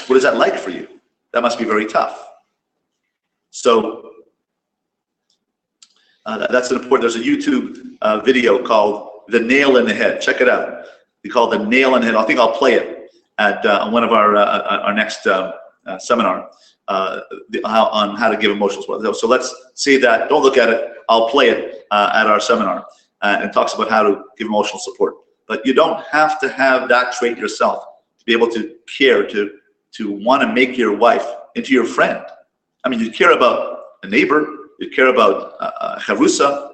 [SPEAKER 2] What is that like for you? That must be very tough. So that's an important. There's a YouTube video called "The Nail in the Head." Check it out. We call it "The Nail in the Head." I think I'll play it at one of our next seminar on how to give emotional support. So let's see that. Don't look at it. I'll play it at our seminar, and it talks about how to give emotional support. But you don't have to have that trait yourself to be able to care, to want to make your wife into your friend. I mean, you care about a neighbor, you care about a charusa,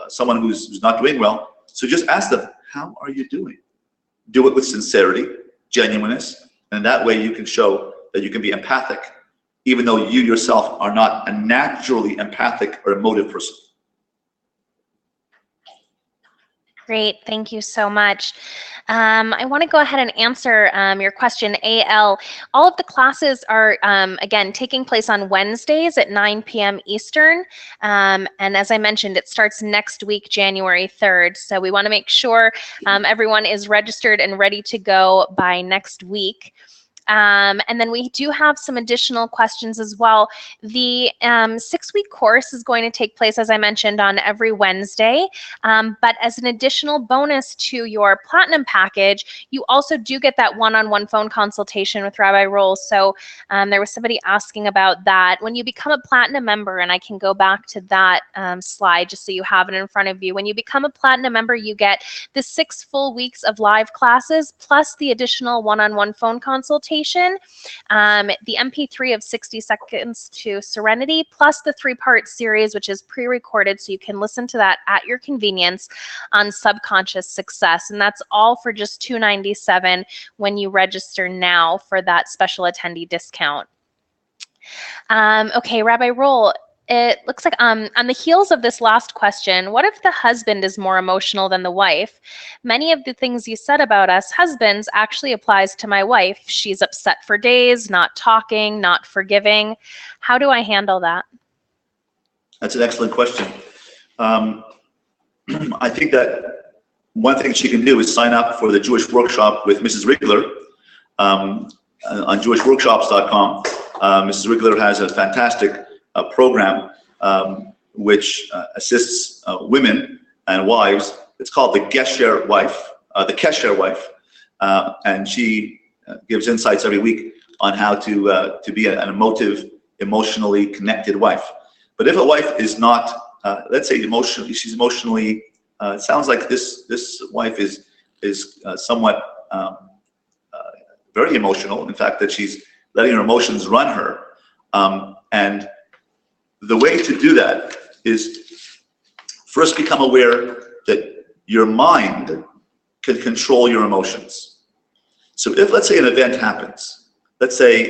[SPEAKER 2] someone who's not doing well. So just ask them, how are you doing? Do it with sincerity, genuineness, and that way you can show that you can be empathic, even though you yourself are not a naturally empathic or emotive person.
[SPEAKER 1] Great, thank you so much. I want to go ahead and answer your question, AL. All of the classes are, again, taking place on Wednesdays at 9 p.m. Eastern. And as I mentioned, it starts next week, January 3rd. So we want to make sure everyone is registered and ready to go by next week. And then we do have some additional questions as well. The 6-week course is going to take place, as I mentioned, on every Wednesday. But as an additional bonus to your Platinum package, you also do get that one-on-one phone consultation with Rabbi Roll. So there was somebody asking about that. When you become a Platinum member, and I can go back to that slide just so you have it in front of you. When you become a Platinum member, you get the 6 full weeks of live classes plus the additional one-on-one phone consultation. The MP3 of 60 Seconds to Serenity, plus the 3-part series, which is pre-recorded, so you can listen to that at your convenience on subconscious success. And that's all for just $297 when you register now for that special attendee discount. Okay, Rabbi Roll, it looks like on the heels of this last question, what if the husband is more emotional than the wife? Many of the things you said about us husbands actually applies to my wife. She's upset for days, not talking, not forgiving. How do I handle that?
[SPEAKER 2] That's an excellent question. I think that one thing she can do is sign up for the Jewish workshop with Mrs. Rigler on jewishworkshops.com. Mrs. Rigler has a fantastic program which assists women and wives. It's called the Gesher Wife, the Kesher Wife, and she gives insights every week on how to be an emotionally connected wife. But if a wife is not, let's say she's emotionally, it sounds like this wife is somewhat very emotional. In fact, that she's letting her emotions run her, and the way to do that is first become aware that your mind can control your emotions. So if, let's say, an event happens, let's say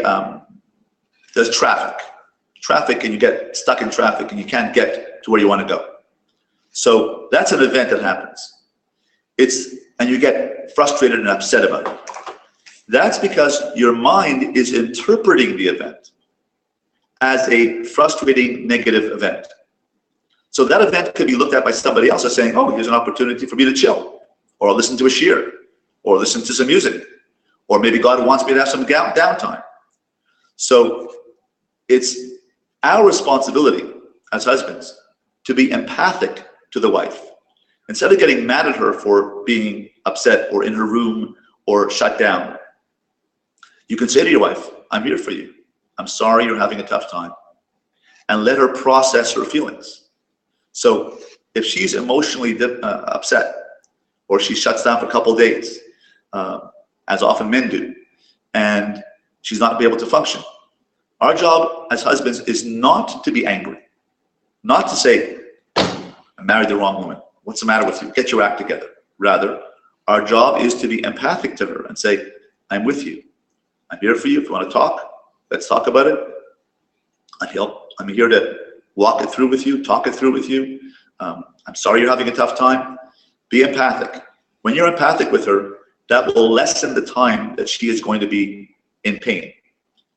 [SPEAKER 2] there's traffic and you get stuck in traffic and you can't get to where you want to go. So that's an event that happens. And you get frustrated and upset about it. That's because your mind is interpreting the event as a frustrating, negative event. So that event could be looked at by somebody else as saying, oh, here's an opportunity for me to chill, or listen to a shiur, or listen to some music, or maybe God wants me to have some downtime. So it's our responsibility as husbands to be empathic to the wife. Instead of getting mad at her for being upset or in her room or shut down, you can say to your wife, I'm here for you. I'm sorry you're having a tough time. And let her process her feelings. So if she's emotionally upset, or she shuts down for a couple of days, as often men do, and she's not able to function, our job as husbands is not to be angry, not to say, I married the wrong woman. What's the matter with you? Get your act together. Rather, our job is to be empathic to her and say, I'm with you. I'm here for you. If you want to talk, let's talk about it. I'm here to walk it through with you, talk it through with you. I'm sorry you're having a tough time. Be empathic. When you're empathic with her, that will lessen the time that she is going to be in pain.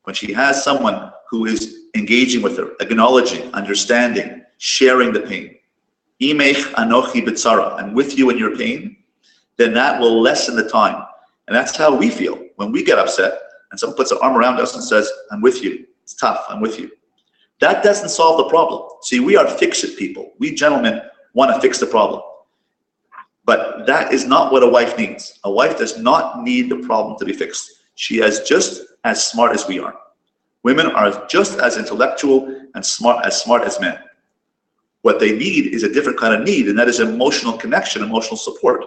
[SPEAKER 2] When she has someone who is engaging with her, acknowledging, understanding, sharing the pain, Imech anochi b'tzara, I'm with you in your pain, then that will lessen the time. And that's how we feel when we get upset and someone puts their arm around us and says, I'm with you. It's tough, I'm with you. That doesn't solve the problem. See, we are fix-it people. We gentlemen want to fix the problem. But that is not what a wife needs. A wife does not need the problem to be fixed. She is just as smart as we are. Women are just as intellectual and smart as men. What they need is a different kind of need, and that is emotional connection, emotional support.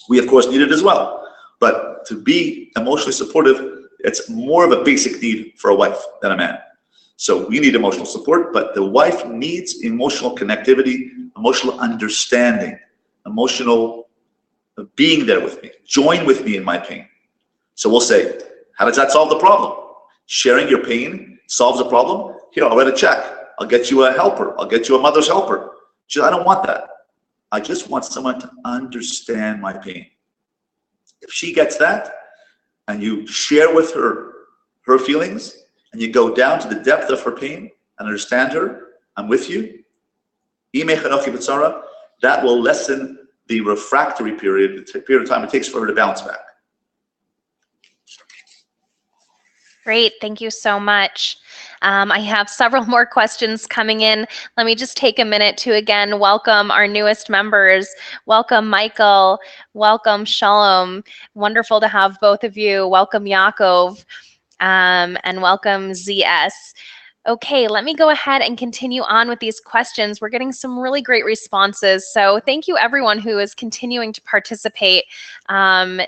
[SPEAKER 2] We, of course, need it as well. But to be emotionally supportive, it's more of a basic need for a wife than a man. So we need emotional support, but the wife needs emotional connectivity, emotional understanding, emotional being there with me. Join with me in my pain. So we'll say, how does that solve the problem? Sharing your pain solves the problem? Here, I'll write a check. I'll get you a helper. I'll get you a mother's helper. She says, I don't want that. I just want someone to understand my pain. If she gets that, and you share with her her feelings, and you go down to the depth of her pain and understand her, I'm with you. That will lessen the refractory period, the period of time it takes for her to bounce back.
[SPEAKER 1] Great, thank you so much. I have several more questions coming in. Let me just take a minute to again welcome our newest members. Welcome Michael, welcome Shalom. Wonderful to have both of you. Welcome Yaakov, and welcome ZS. Okay, let me go ahead and continue on with these questions. We're getting some really great responses. So thank you everyone who is continuing to participate.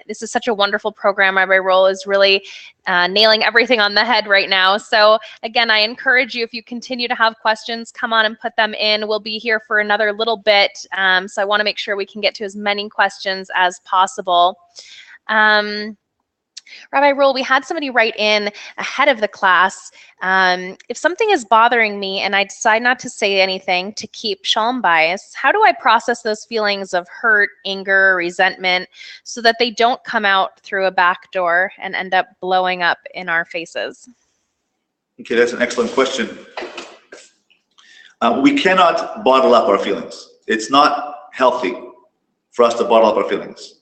[SPEAKER 1] This is such a wonderful program. Rabbi Roll is really nailing everything on the head right now. So again, I encourage you, if you continue to have questions, come on and put them in. We'll be here for another little bit. So I want to make sure we can get to as many questions as possible. Rabbi Roll, we had somebody write in ahead of the class, if something is bothering me and I decide not to say anything to keep shalom bias, how do I process those feelings of hurt, anger, resentment so that they don't come out through a back door and end up blowing up in our faces?
[SPEAKER 2] Okay, that's an excellent question. We cannot bottle up our feelings. It's not healthy for us to bottle up our feelings.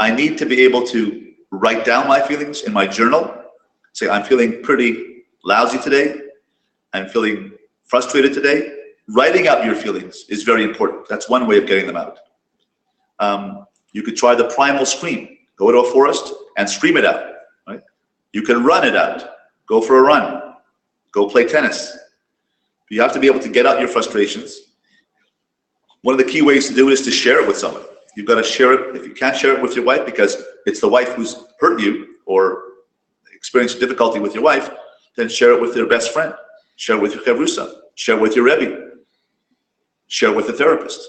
[SPEAKER 2] I need to be able to write down my feelings in my journal. Say, I'm feeling pretty lousy today. I'm feeling frustrated today. Writing out your feelings is very important. That's one way of getting them out. You could try the primal scream. Go to a forest and scream it out. Right? You can run it out. Go for a run. Go play tennis. You have to be able to get out your frustrations. One of the key ways to do it is to share it with someone. You've got to share it. If you can't share it with your wife because it's the wife who's hurt you or experienced difficulty with your wife, then share it with your best friend. Share it with your chavrusa. Share it with your Rabbi. Share it with a therapist.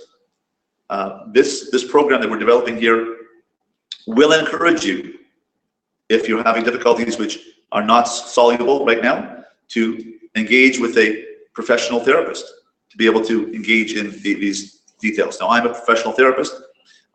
[SPEAKER 2] This program that we're developing here will encourage you, if you're having difficulties which are not soluble right now, to engage with a professional therapist, to be able to engage in these details. Now, I'm a professional therapist,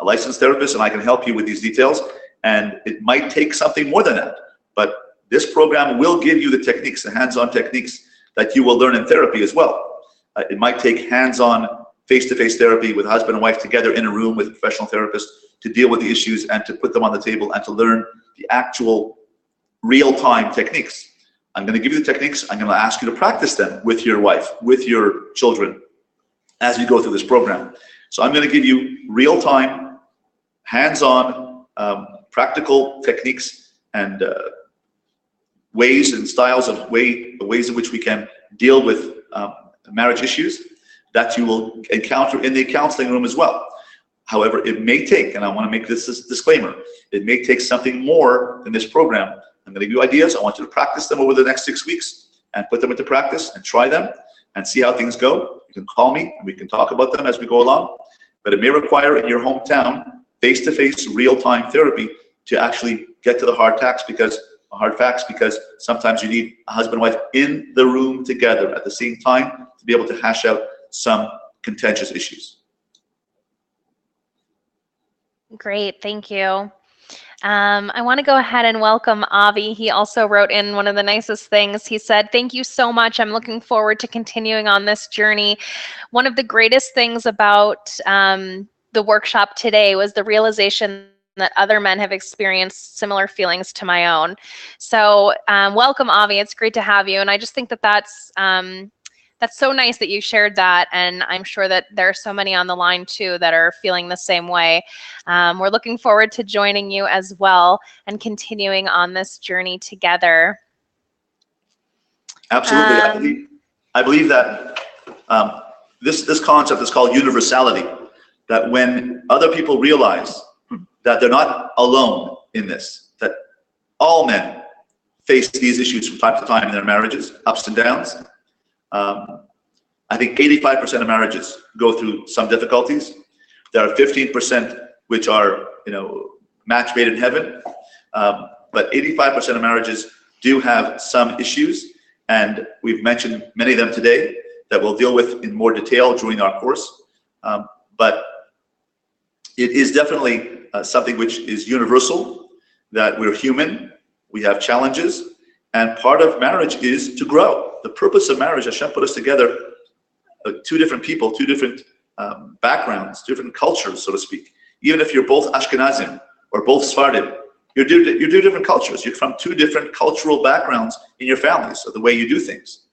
[SPEAKER 2] a licensed therapist, and I can help you with these details. And it might take something more than that. But this program will give you the techniques, the hands-on techniques that you will learn in therapy as well. It might take hands-on face-to-face therapy with husband and wife together in a room with a professional therapist to deal with the issues and to put them on the table and to learn the actual real-time techniques. I'm going to give you the techniques. I'm going to ask you to practice them with your wife, with your children, as you go through this program. So I'm going to give you real-time, hands-on, practical techniques and ways and styles of the ways in which we can deal with marriage issues that you will encounter in the counseling room as well. However, it may take, and I want to make this disclaimer, it may take something more than this program. I'm going to give you ideas. I want you to practice them over the next 6 weeks and put them into practice and try them and see how things go. You can call me and we can talk about them as we go along. But it may require in your hometown face-to-face, real-time therapy to actually get to the hard facts because sometimes you need a husband and wife in the room together at the same time to be able to hash out some contentious issues.
[SPEAKER 1] Great, thank you. I want to go ahead and welcome Avi. He also wrote in one of the nicest things. He said, "Thank you so much. I'm looking forward to continuing on this journey. One of the greatest things about the workshop today was the realization that other men have experienced similar feelings to my own." So welcome, Avi. It's great to have you. And I just think that that's so nice that you shared that. And I'm sure that there are so many on the line too that are feeling the same way. We're looking forward to joining you as well and continuing on this journey together.
[SPEAKER 2] Absolutely. I believe that this concept is called universality, that when other people realize that they're not alone in this, that all men face these issues from time to time in their marriages, ups and downs. I think 85% of marriages go through some difficulties. There are 15% which are, match made in heaven. But 85% of marriages do have some issues, and we've mentioned many of them today that we'll deal with in more detail during our course. But it is definitely something which is universal, that we're human, we have challenges, and part of marriage is to grow. The purpose of marriage, Hashem put us together, two different people, two different backgrounds, different cultures, so to speak. Even if you're both Ashkenazim or both Sephardim, you're two different cultures. You're from two different cultural backgrounds in your families, so the way you do things.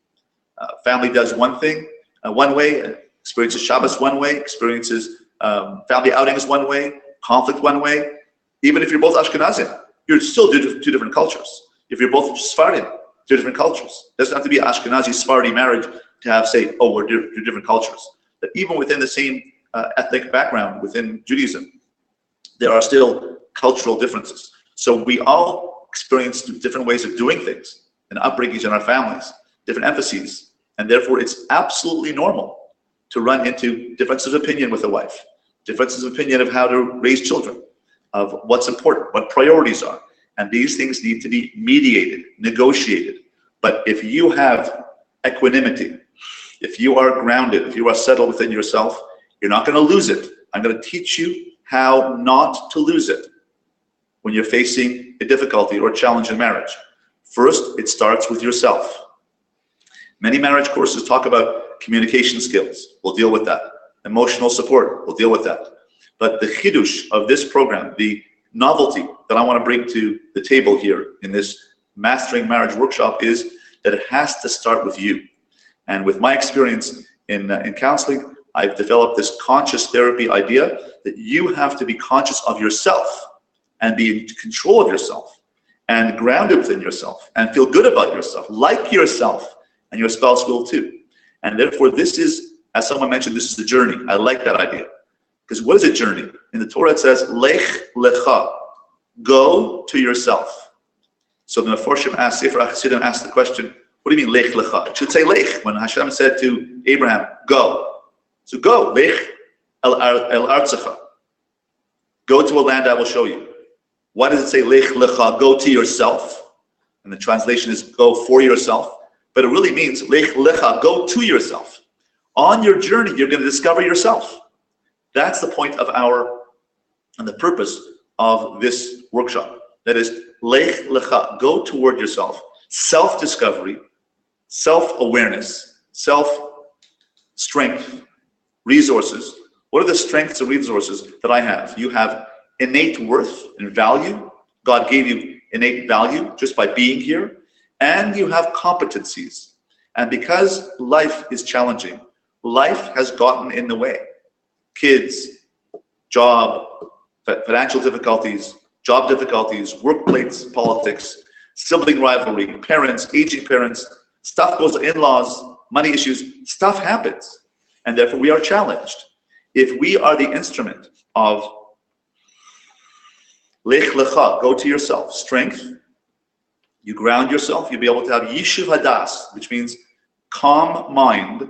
[SPEAKER 2] Family does one thing one way, experiences Shabbos one way, experiences family outings one way, conflict one way. Even if you're both Ashkenazim, you're still two different cultures. If you're both Sephardim, two different cultures. It doesn't have to be an Ashkenazi-Sephardi marriage to have, say, oh, we're two different cultures. But even within the same ethnic background, within Judaism, there are still cultural differences. So we all experience different ways of doing things and upbringings in our families, different emphases. And therefore, it's absolutely normal to run into differences of opinion with a wife, differences of opinion of how to raise children, of what's important, what priorities are. And these things need to be mediated, negotiated. But if you have equanimity, if you are grounded, if you are settled within yourself, you're not going to lose it. I'm going to teach you how not to lose it when you're facing a difficulty or a challenge in marriage. First, it starts with yourself. Many marriage courses talk about communication skills. We'll deal with that. Emotional support. We'll deal with that. But the chidush of this program, the novelty that I want to bring to the table here in this Mastering Marriage workshop is that it has to start with you. And with my experience in counseling, I've developed this conscious therapy idea that you have to be conscious of yourself and be in control of yourself and grounded within yourself and feel good about yourself, like yourself, and your spouse will too. And therefore, this is, as someone mentioned, this is the journey. I like that idea. Because what is a journey? In the Torah, it says, Lech lecha, go to yourself. So the Meforshim asked, Sefer HaChasidim asked the question, what do you mean, Lech lecha? It should say Lech, when Hashem said to Abraham, go. So go, Lech el artzecha. Go to a land I will show you. Why does it say Lech lecha, go to yourself? And the translation is go for yourself. But it really means Lech lecha, go to yourself. On your journey, you're going to discover yourself. That's the point of and the purpose of this workshop. That is, Lech lecha, go toward yourself. Self-discovery, self-awareness, self-strength, resources. What are the strengths and resources that I have? You have innate worth and value. God gave you innate value just by being here. And you have competencies. And because life is challenging, life has gotten in the way. Kids, job, financial difficulties, job difficulties, workplace politics, sibling rivalry, parents, aging parents, stuff goes to in-laws, money issues, stuff happens. And therefore we are challenged. If we are the instrument of Lech lecha, go to yourself, strength, you ground yourself, you'll be able to have Yishuv Hadas, which means calm mind,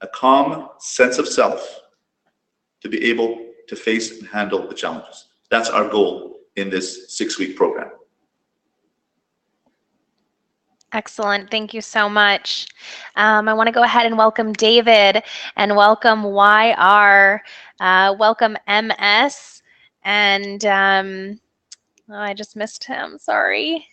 [SPEAKER 2] a calm sense of self, to be able to face and handle the challenges. That's our goal in this 6-week program.
[SPEAKER 1] Excellent. Thank you so much. I want to go ahead and welcome David and welcome YR, welcome MS, and I just missed him, sorry.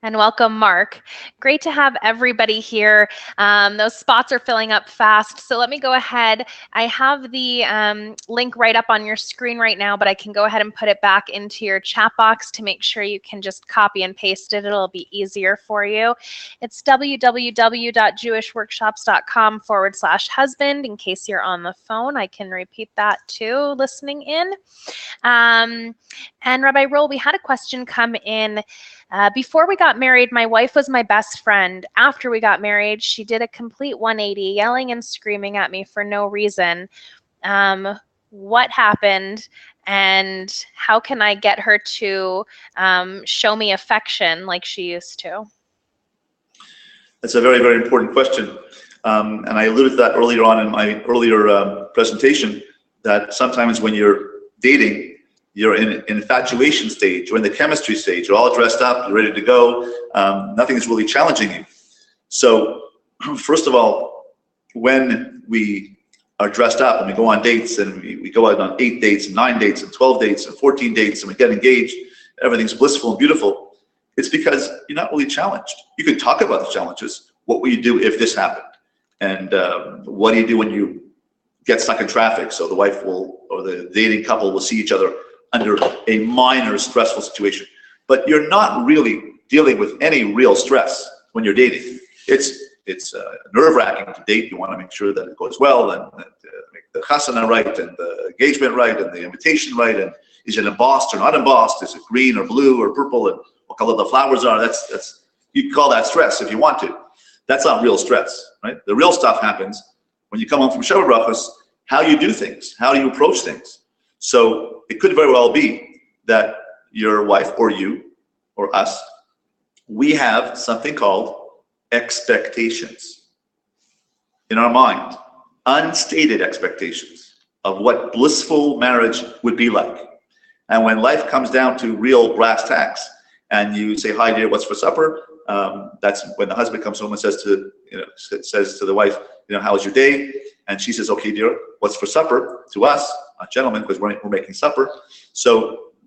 [SPEAKER 1] And welcome, Mark. Great to have everybody here. Those spots are filling up fast. So let me go ahead. I have the link right up on your screen right now, but I can go ahead and put it back into your chat box to make sure you can just copy and paste it. It'll be easier for you. It's www.jewishworkshops.com/husband. In case you're on the phone, I can repeat that too, listening in. And Rabbi Roll, we had a question come in. Before we got married, my wife was my best friend. After we got married, she did a complete 180, yelling and screaming at me for no reason. What happened, and how can I get her to show me affection like she used to?
[SPEAKER 2] That's a very, very important question. And I alluded to that earlier on in my earlier presentation, that sometimes when you're dating, you're in an infatuation stage, you're in the chemistry stage, you're all dressed up, you're ready to go, nothing is really challenging you. So, first of all, when we are dressed up and we go on dates and we go out on 8 dates and 9 dates and 12 dates and 14 dates and we get engaged, everything's blissful and beautiful, it's because you're not really challenged. You can talk about the challenges. What will you do if this happened? And what do you do when you get stuck in traffic? So the wife will, or the dating couple will see each other under a minor stressful situation. But you're not really dealing with any real stress when you're dating. It's nerve-wracking to date. You want to make sure that it goes well and make the chasana right and the engagement right and the invitation right. And is it embossed or not embossed? Is it green or blue or purple? And what color the flowers are? That's you can call that stress if you want to. That's not real stress, right? The real stuff happens when you come home from Sheva Brachos, how you do things, how you approach things. So it could very well be that your wife or you or us, we have something called expectations in our mind, unstated expectations of what blissful marriage would be like. And when life comes down to real brass tacks and you say, "Hi dear, what's for supper?" That's when the husband comes home and says to the wife, "How was your day?" And she says, "Okay dear, what's for supper?" To us, gentlemen, because we're making supper. So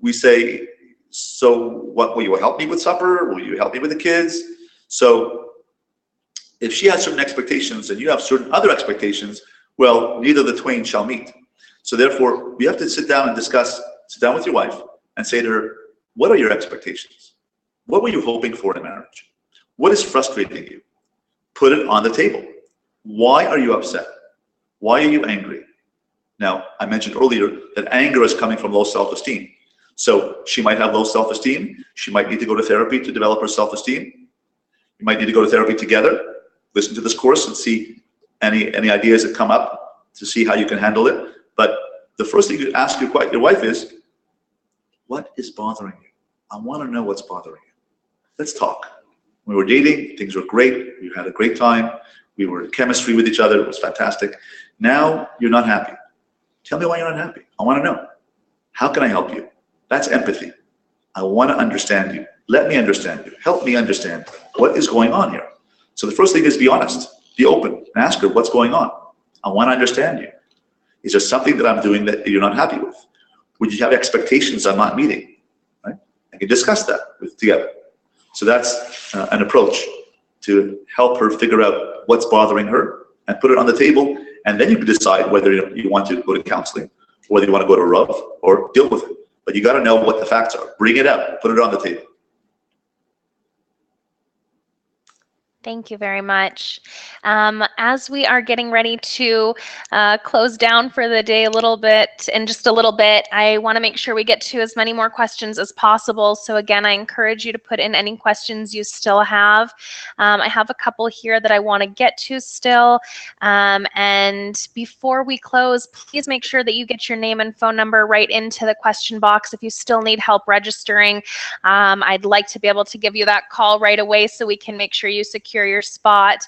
[SPEAKER 2] we say, "So what, will you help me with supper? Will you help me with the kids?" So if she has certain expectations and you have certain other expectations, well, neither the twain shall meet. So therefore, we have to sit down and discuss, sit down with your wife and say to her, what are your expectations? What were you hoping for in marriage? What is frustrating you? Put it on the table. Why are you upset? Why are you angry? Now, I mentioned earlier that anger is coming from low self-esteem. So she might have low self-esteem. She might need to go to therapy to develop her self-esteem. You might need to go to therapy together. Listen to this course and see any ideas that come up to see how you can handle it. But the first thing you ask your wife is, what is bothering you? I want to know what's bothering you. Let's talk. When we were dating, things were great. We had a great time. We were in chemistry with each other. It was fantastic. Now you're not happy. Tell me why you're not happy. I want to know. How can I help you? That's empathy. I want to understand you. Let me understand you. Help me understand what is going on here. So the first thing is be honest, be open, and ask her what's going on. I want to understand you. Is there something that I'm doing that you're not happy with? Would you have expectations I'm not meeting? Right? I can discuss that together. So that's an approach to help her figure out what's bothering her and put it on the table. And then you can decide whether you want to go to counseling, or whether you want to go to a Rav or deal with it. But you got to know what the facts are. Bring it up, put it on the table.
[SPEAKER 1] Thank you very much. As we are getting ready to close down for the day in just a little bit, I want to make sure we get to as many more questions as possible. So again, I encourage you to put in any questions you still have. I have a couple here that I want to get to still. And before we close, please make sure that you get your name and phone number right into the question box. If you still need help registering, I'd like to be able to give you that call right away so we can make sure you secure your spot.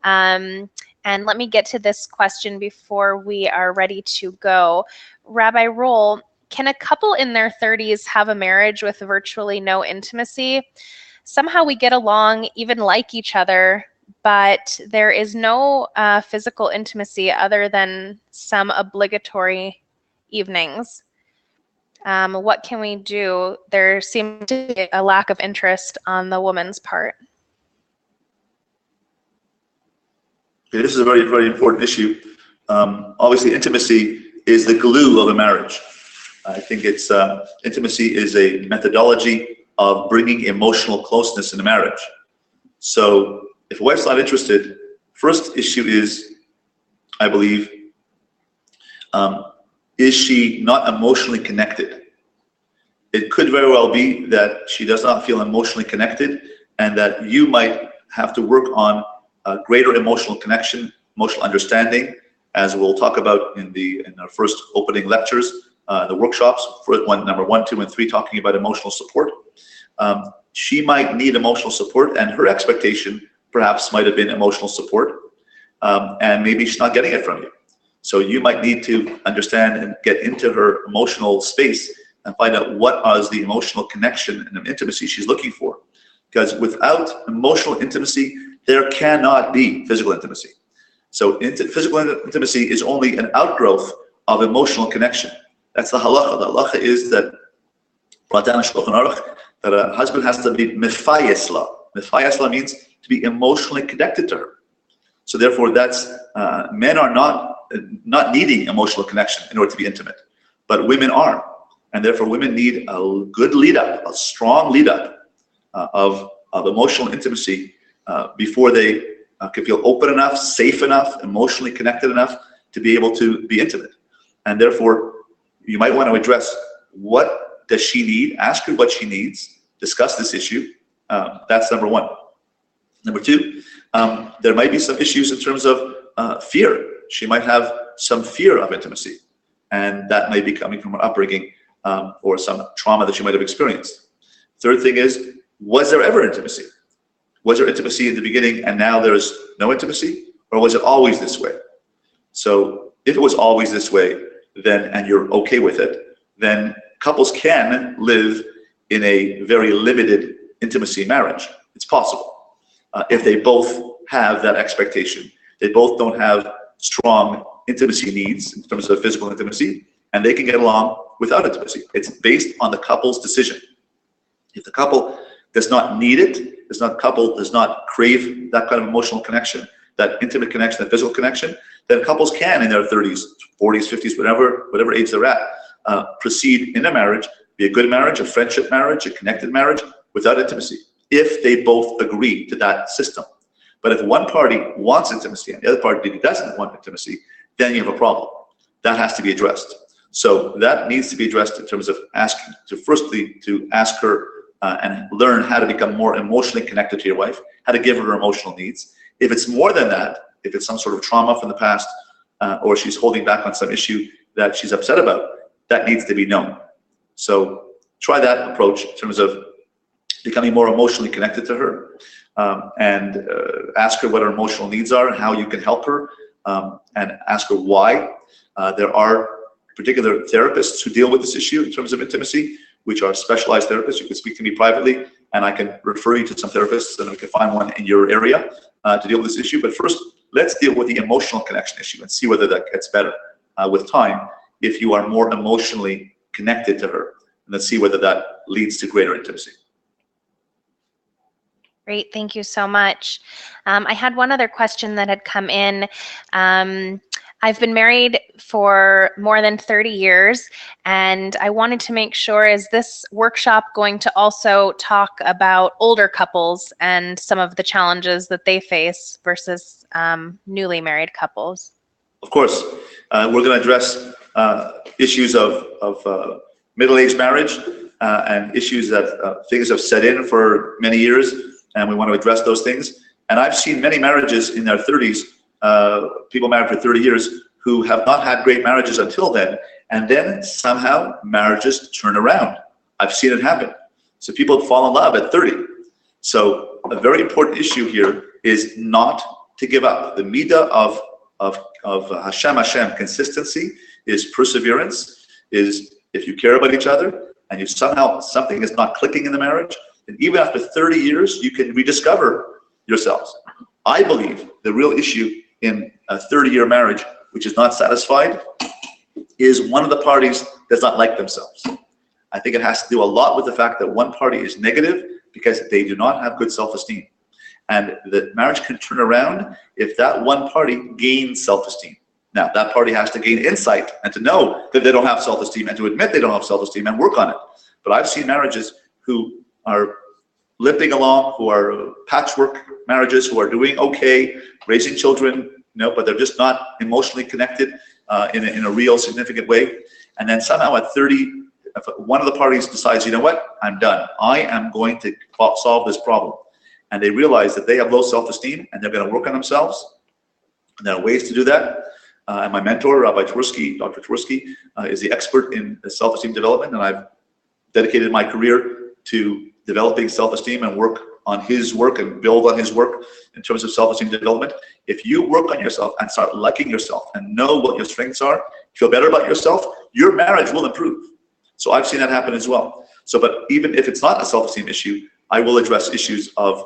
[SPEAKER 1] And let me get to this question before we are ready to go. Rabbi Roll, can a couple in their 30s have a marriage with virtually no intimacy? Somehow we get along, even like each other, but there is no physical intimacy other than some obligatory evenings. What can we do? There seems to be a lack of interest on the woman's part.
[SPEAKER 2] Okay, this is a very, very important issue. Obviously, intimacy is the glue of a marriage. I think intimacy is a methodology of bringing emotional closeness in a marriage. So if a wife's not interested, first issue is, I believe, is she not emotionally connected? It could very well be that she does not feel emotionally connected, and that you might have to work on greater emotional connection, emotional understanding, as we'll talk about in our first opening lectures, the workshops, number 1, 2, and 3, talking about emotional support. She might need emotional support, and her expectation perhaps might have been emotional support, and maybe she's not getting it from you. So you might need to understand and get into her emotional space and find out what is the emotional connection and intimacy she's looking for. Because without emotional intimacy, there cannot be physical intimacy. So physical intimacy is only an outgrowth of emotional connection. That's the halacha. The halacha is that that a husband has to be mefayesla. Mefayesla means to be emotionally connected to her. So therefore, that's men are not needing emotional connection in order to be intimate, but women are, and therefore women need a good lead up, a strong lead up of emotional intimacy before they can feel open enough, safe enough, emotionally connected enough to be able to be intimate. And therefore, you might want to address what does she need, ask her what she needs, discuss this issue. That's number one. Number two, there might be some issues in terms of fear. She might have some fear of intimacy, and that may be coming from her upbringing or some trauma that she might have experienced. Third thing is, was there ever intimacy? Was there intimacy in the beginning and now there's no intimacy? Or was it always this way? So if it was always this way, then, and you're okay with it, then couples can live in a very limited intimacy marriage. It's possible. If they both have that expectation, they both don't have strong intimacy needs in terms of physical intimacy, and they can get along without intimacy. It's based on the couple's decision. If the couple does not need it, couple does not crave that kind of emotional connection, that intimate connection, that physical connection, then couples can in their 30s, 40s, 50s, whatever age they're at, proceed in a marriage, be a good marriage, a friendship marriage, a connected marriage without intimacy, if they both agree to that system. But if one party wants intimacy and the other party doesn't want intimacy, then you have a problem. That has to be addressed. So that needs to be addressed in terms of asking to ask her and learn how to become more emotionally connected to your wife, how to give her emotional needs. If it's more than that, if it's some sort of trauma from the past, or she's holding back on some issue that she's upset about, that needs to be known. So try that approach in terms of becoming more emotionally connected to her, and ask her what her emotional needs are and how you can help her, and ask her why. There are particular therapists who deal with this issue in terms of intimacy, which are specialized therapists. You can speak to me privately, and I can refer you to some therapists, and we can find one in your area to deal with this issue. But first, let's deal with the emotional connection issue and see whether that gets better with time if you are more emotionally connected to her, and let's see whether that leads to greater intimacy.
[SPEAKER 1] Great, thank you so much. I had one other question that had come in. I've been married for more than 30 years, and I wanted to make sure, is this workshop going to also talk about older couples and some of the challenges that they face versus newly married couples?
[SPEAKER 2] Of course. We're going to address issues of middle-aged marriage and issues that things have set in for many years, and we want to address those things. And I've seen many marriages in their 30s, people married for 30 years who have not had great marriages until then, and then somehow marriages turn around. I've seen it happen. So people fall in love at 30. So a very important issue here is not to give up. The midah of Hashem, consistency, is perseverance, is if you care about each other and you somehow something is not clicking in the marriage, and even after 30 years, you can rediscover yourselves. I believe the real issue in a 30-year marriage, which is not satisfied, is one of the parties does not like themselves. I think it has to do a lot with the fact that one party is negative because they do not have good self-esteem. And the marriage can turn around if that one party gains self-esteem. Now, that party has to gain insight and to know that they don't have self-esteem and to admit they don't have self-esteem and work on it. But I've seen marriages who are limping along, who are patchwork marriages, who are doing okay, raising children, but they're just not emotionally connected in a real significant way. And then somehow at 30, if one of the parties decides, you know what, I'm done. I am going to solve this problem. And they realize that they have low self-esteem and they're going to work on themselves. And there are ways to do that. And my mentor, Rabbi Twersky, Dr. Twersky, is the expert in self-esteem development. And I've dedicated my career to developing self-esteem and work on his work and build on his work in terms of self-esteem development. If you work on yourself and start liking yourself and know what your strengths are, feel better about yourself, your marriage will improve. So I've seen that happen as well. So, but even if it's not a self-esteem issue, I will address issues of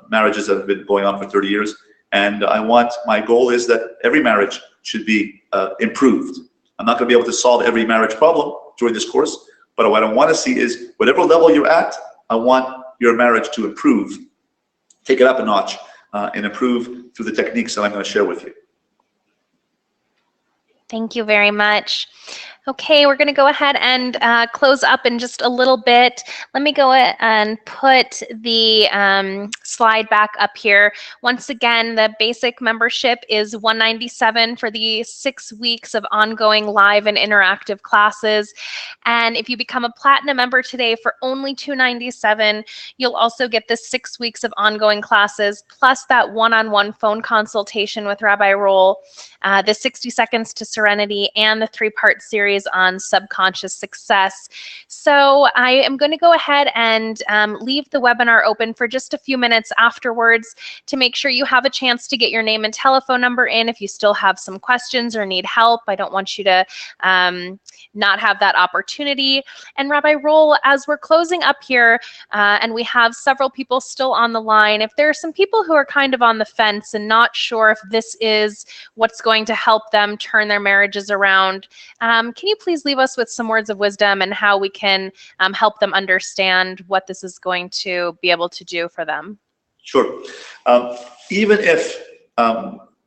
[SPEAKER 2] marriages that have been going on for 30 years And my goal is that every marriage should be improved. I'm not going to be able to solve every marriage problem during this course, but what I want to see is whatever level you're at, I want your marriage to improve, take it up a notch, and improve through the techniques that I'm going to share with you.
[SPEAKER 1] Thank you very much. Okay, we're going to go ahead and close up in just a little bit. Let me go and put the slide back up here. Once again, the basic membership is $197 for the 6 weeks of ongoing live and interactive classes. And if you become a platinum member today for only $297, you'll also get the 6 weeks of ongoing classes, plus that one-on-one phone consultation with Rabbi Roll, the 60 Seconds to Serenity, and the 3-part series on subconscious success. So I am going to go ahead and leave the webinar open for just a few minutes afterwards to make sure you have a chance to get your name and telephone number in if you still have some questions or need help. I don't want you to not have that opportunity. And Rabbi Roll, as we're closing up here, and we have several people still on the line, if there are some people who are kind of on the fence and not sure if this is what's going to help them turn their marriages around, can you please leave us with some words of wisdom and how we can help them understand what this is going to be able to do for them?
[SPEAKER 2] Sure. Even if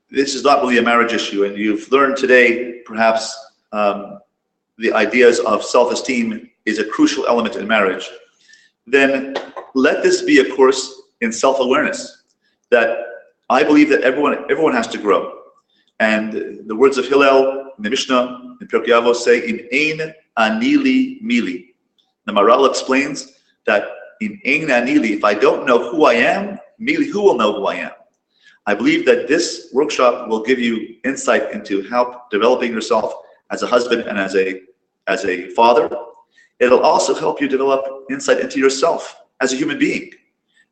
[SPEAKER 2] this is not really a marriage issue and you've learned today perhaps the ideas of self-esteem is a crucial element in marriage, then let this be a course in self-awareness, that I believe that everyone has to grow. And the words of Hillel in the Mishnah in Pirkei Avos say, "In ein anili mili." The Maral explains that in ein anili, if I don't know who I am, mili, who will know who I am? I believe that this workshop will give you insight into help developing yourself as a husband and as a father. It'll also help you develop insight into yourself as a human being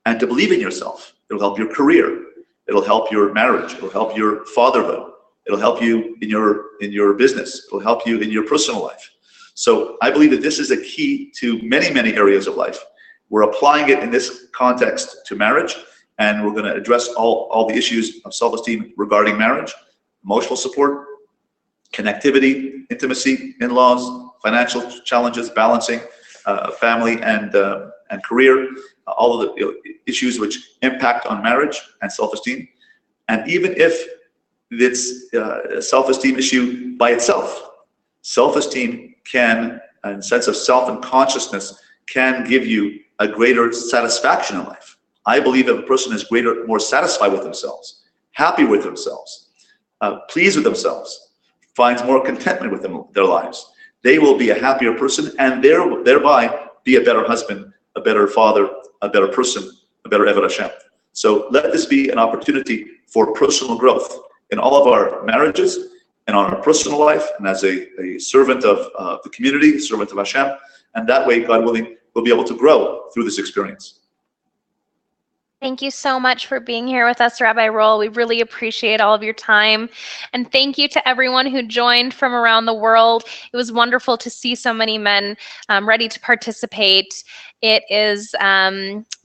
[SPEAKER 2] and to believe in yourself. It'll help your career. It'll help your marriage. It'll help your fatherhood. It'll help you in your business. It'll help you in your personal life. So I believe that this is a key to many, many areas of life. We're applying it in this context to marriage, and we're going to address all the issues of self-esteem regarding marriage, emotional support, connectivity, intimacy, in-laws, financial challenges, balancing family and career, all of the issues which impact on marriage and self-esteem. And even if it's a self-esteem issue by itself, self-esteem can, and sense of self and consciousness can give you a greater satisfaction in life. I believe if a person is more satisfied with themselves, happy with themselves, pleased with themselves, finds more contentment with their lives, they will be a happier person and thereby be a better husband, a better father, a better person, a better Eved Hashem. So let this be an opportunity for personal growth in all of our marriages and on our personal life, and as a servant of the community, servant of Hashem, and that way, God willing, we'll be able to grow through this experience.
[SPEAKER 1] Thank you so much for being here with us, Rabbi Roll. We really appreciate all of your time. And thank you to everyone who joined from around the world. It was wonderful to see so many men ready to participate. It is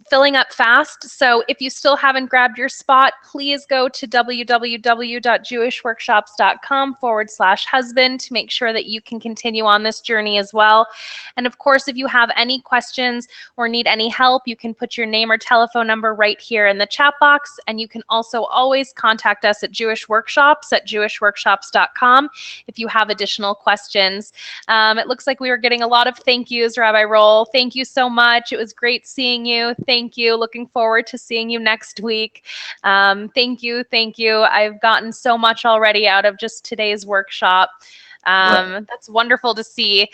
[SPEAKER 1] filling up fast. So if you still haven't grabbed your spot, please go to www.jewishworkshops.com/husband to make sure that you can continue on this journey as well. And of course, if you have any questions or need any help, you can put your name or telephone number right here in the chat box. And you can also always contact us at jewishworkshops@jewishworkshops.com if you have additional questions. It looks like we were getting a lot of thank yous, Rabbi Roll. Thank you so much. It was great seeing you. Thank you. Looking forward to seeing you next week. Thank you. Thank you. I've gotten so much already out of just today's workshop. That's wonderful to see.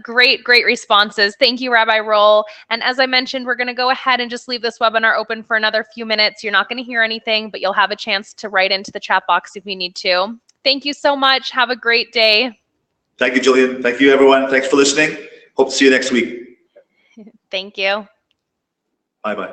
[SPEAKER 1] Great responses. Thank you, Rabbi Roll. And as I mentioned, we're going to go ahead and just leave this webinar open for another few minutes. You're not going to hear anything, but you'll have a chance to write into the chat box if you need to. Thank you so much. Have a great day.
[SPEAKER 2] Thank you, Jillian. Thank you, everyone. Thanks for listening. Hope to see you next week.
[SPEAKER 1] Thank you.
[SPEAKER 2] Bye-bye.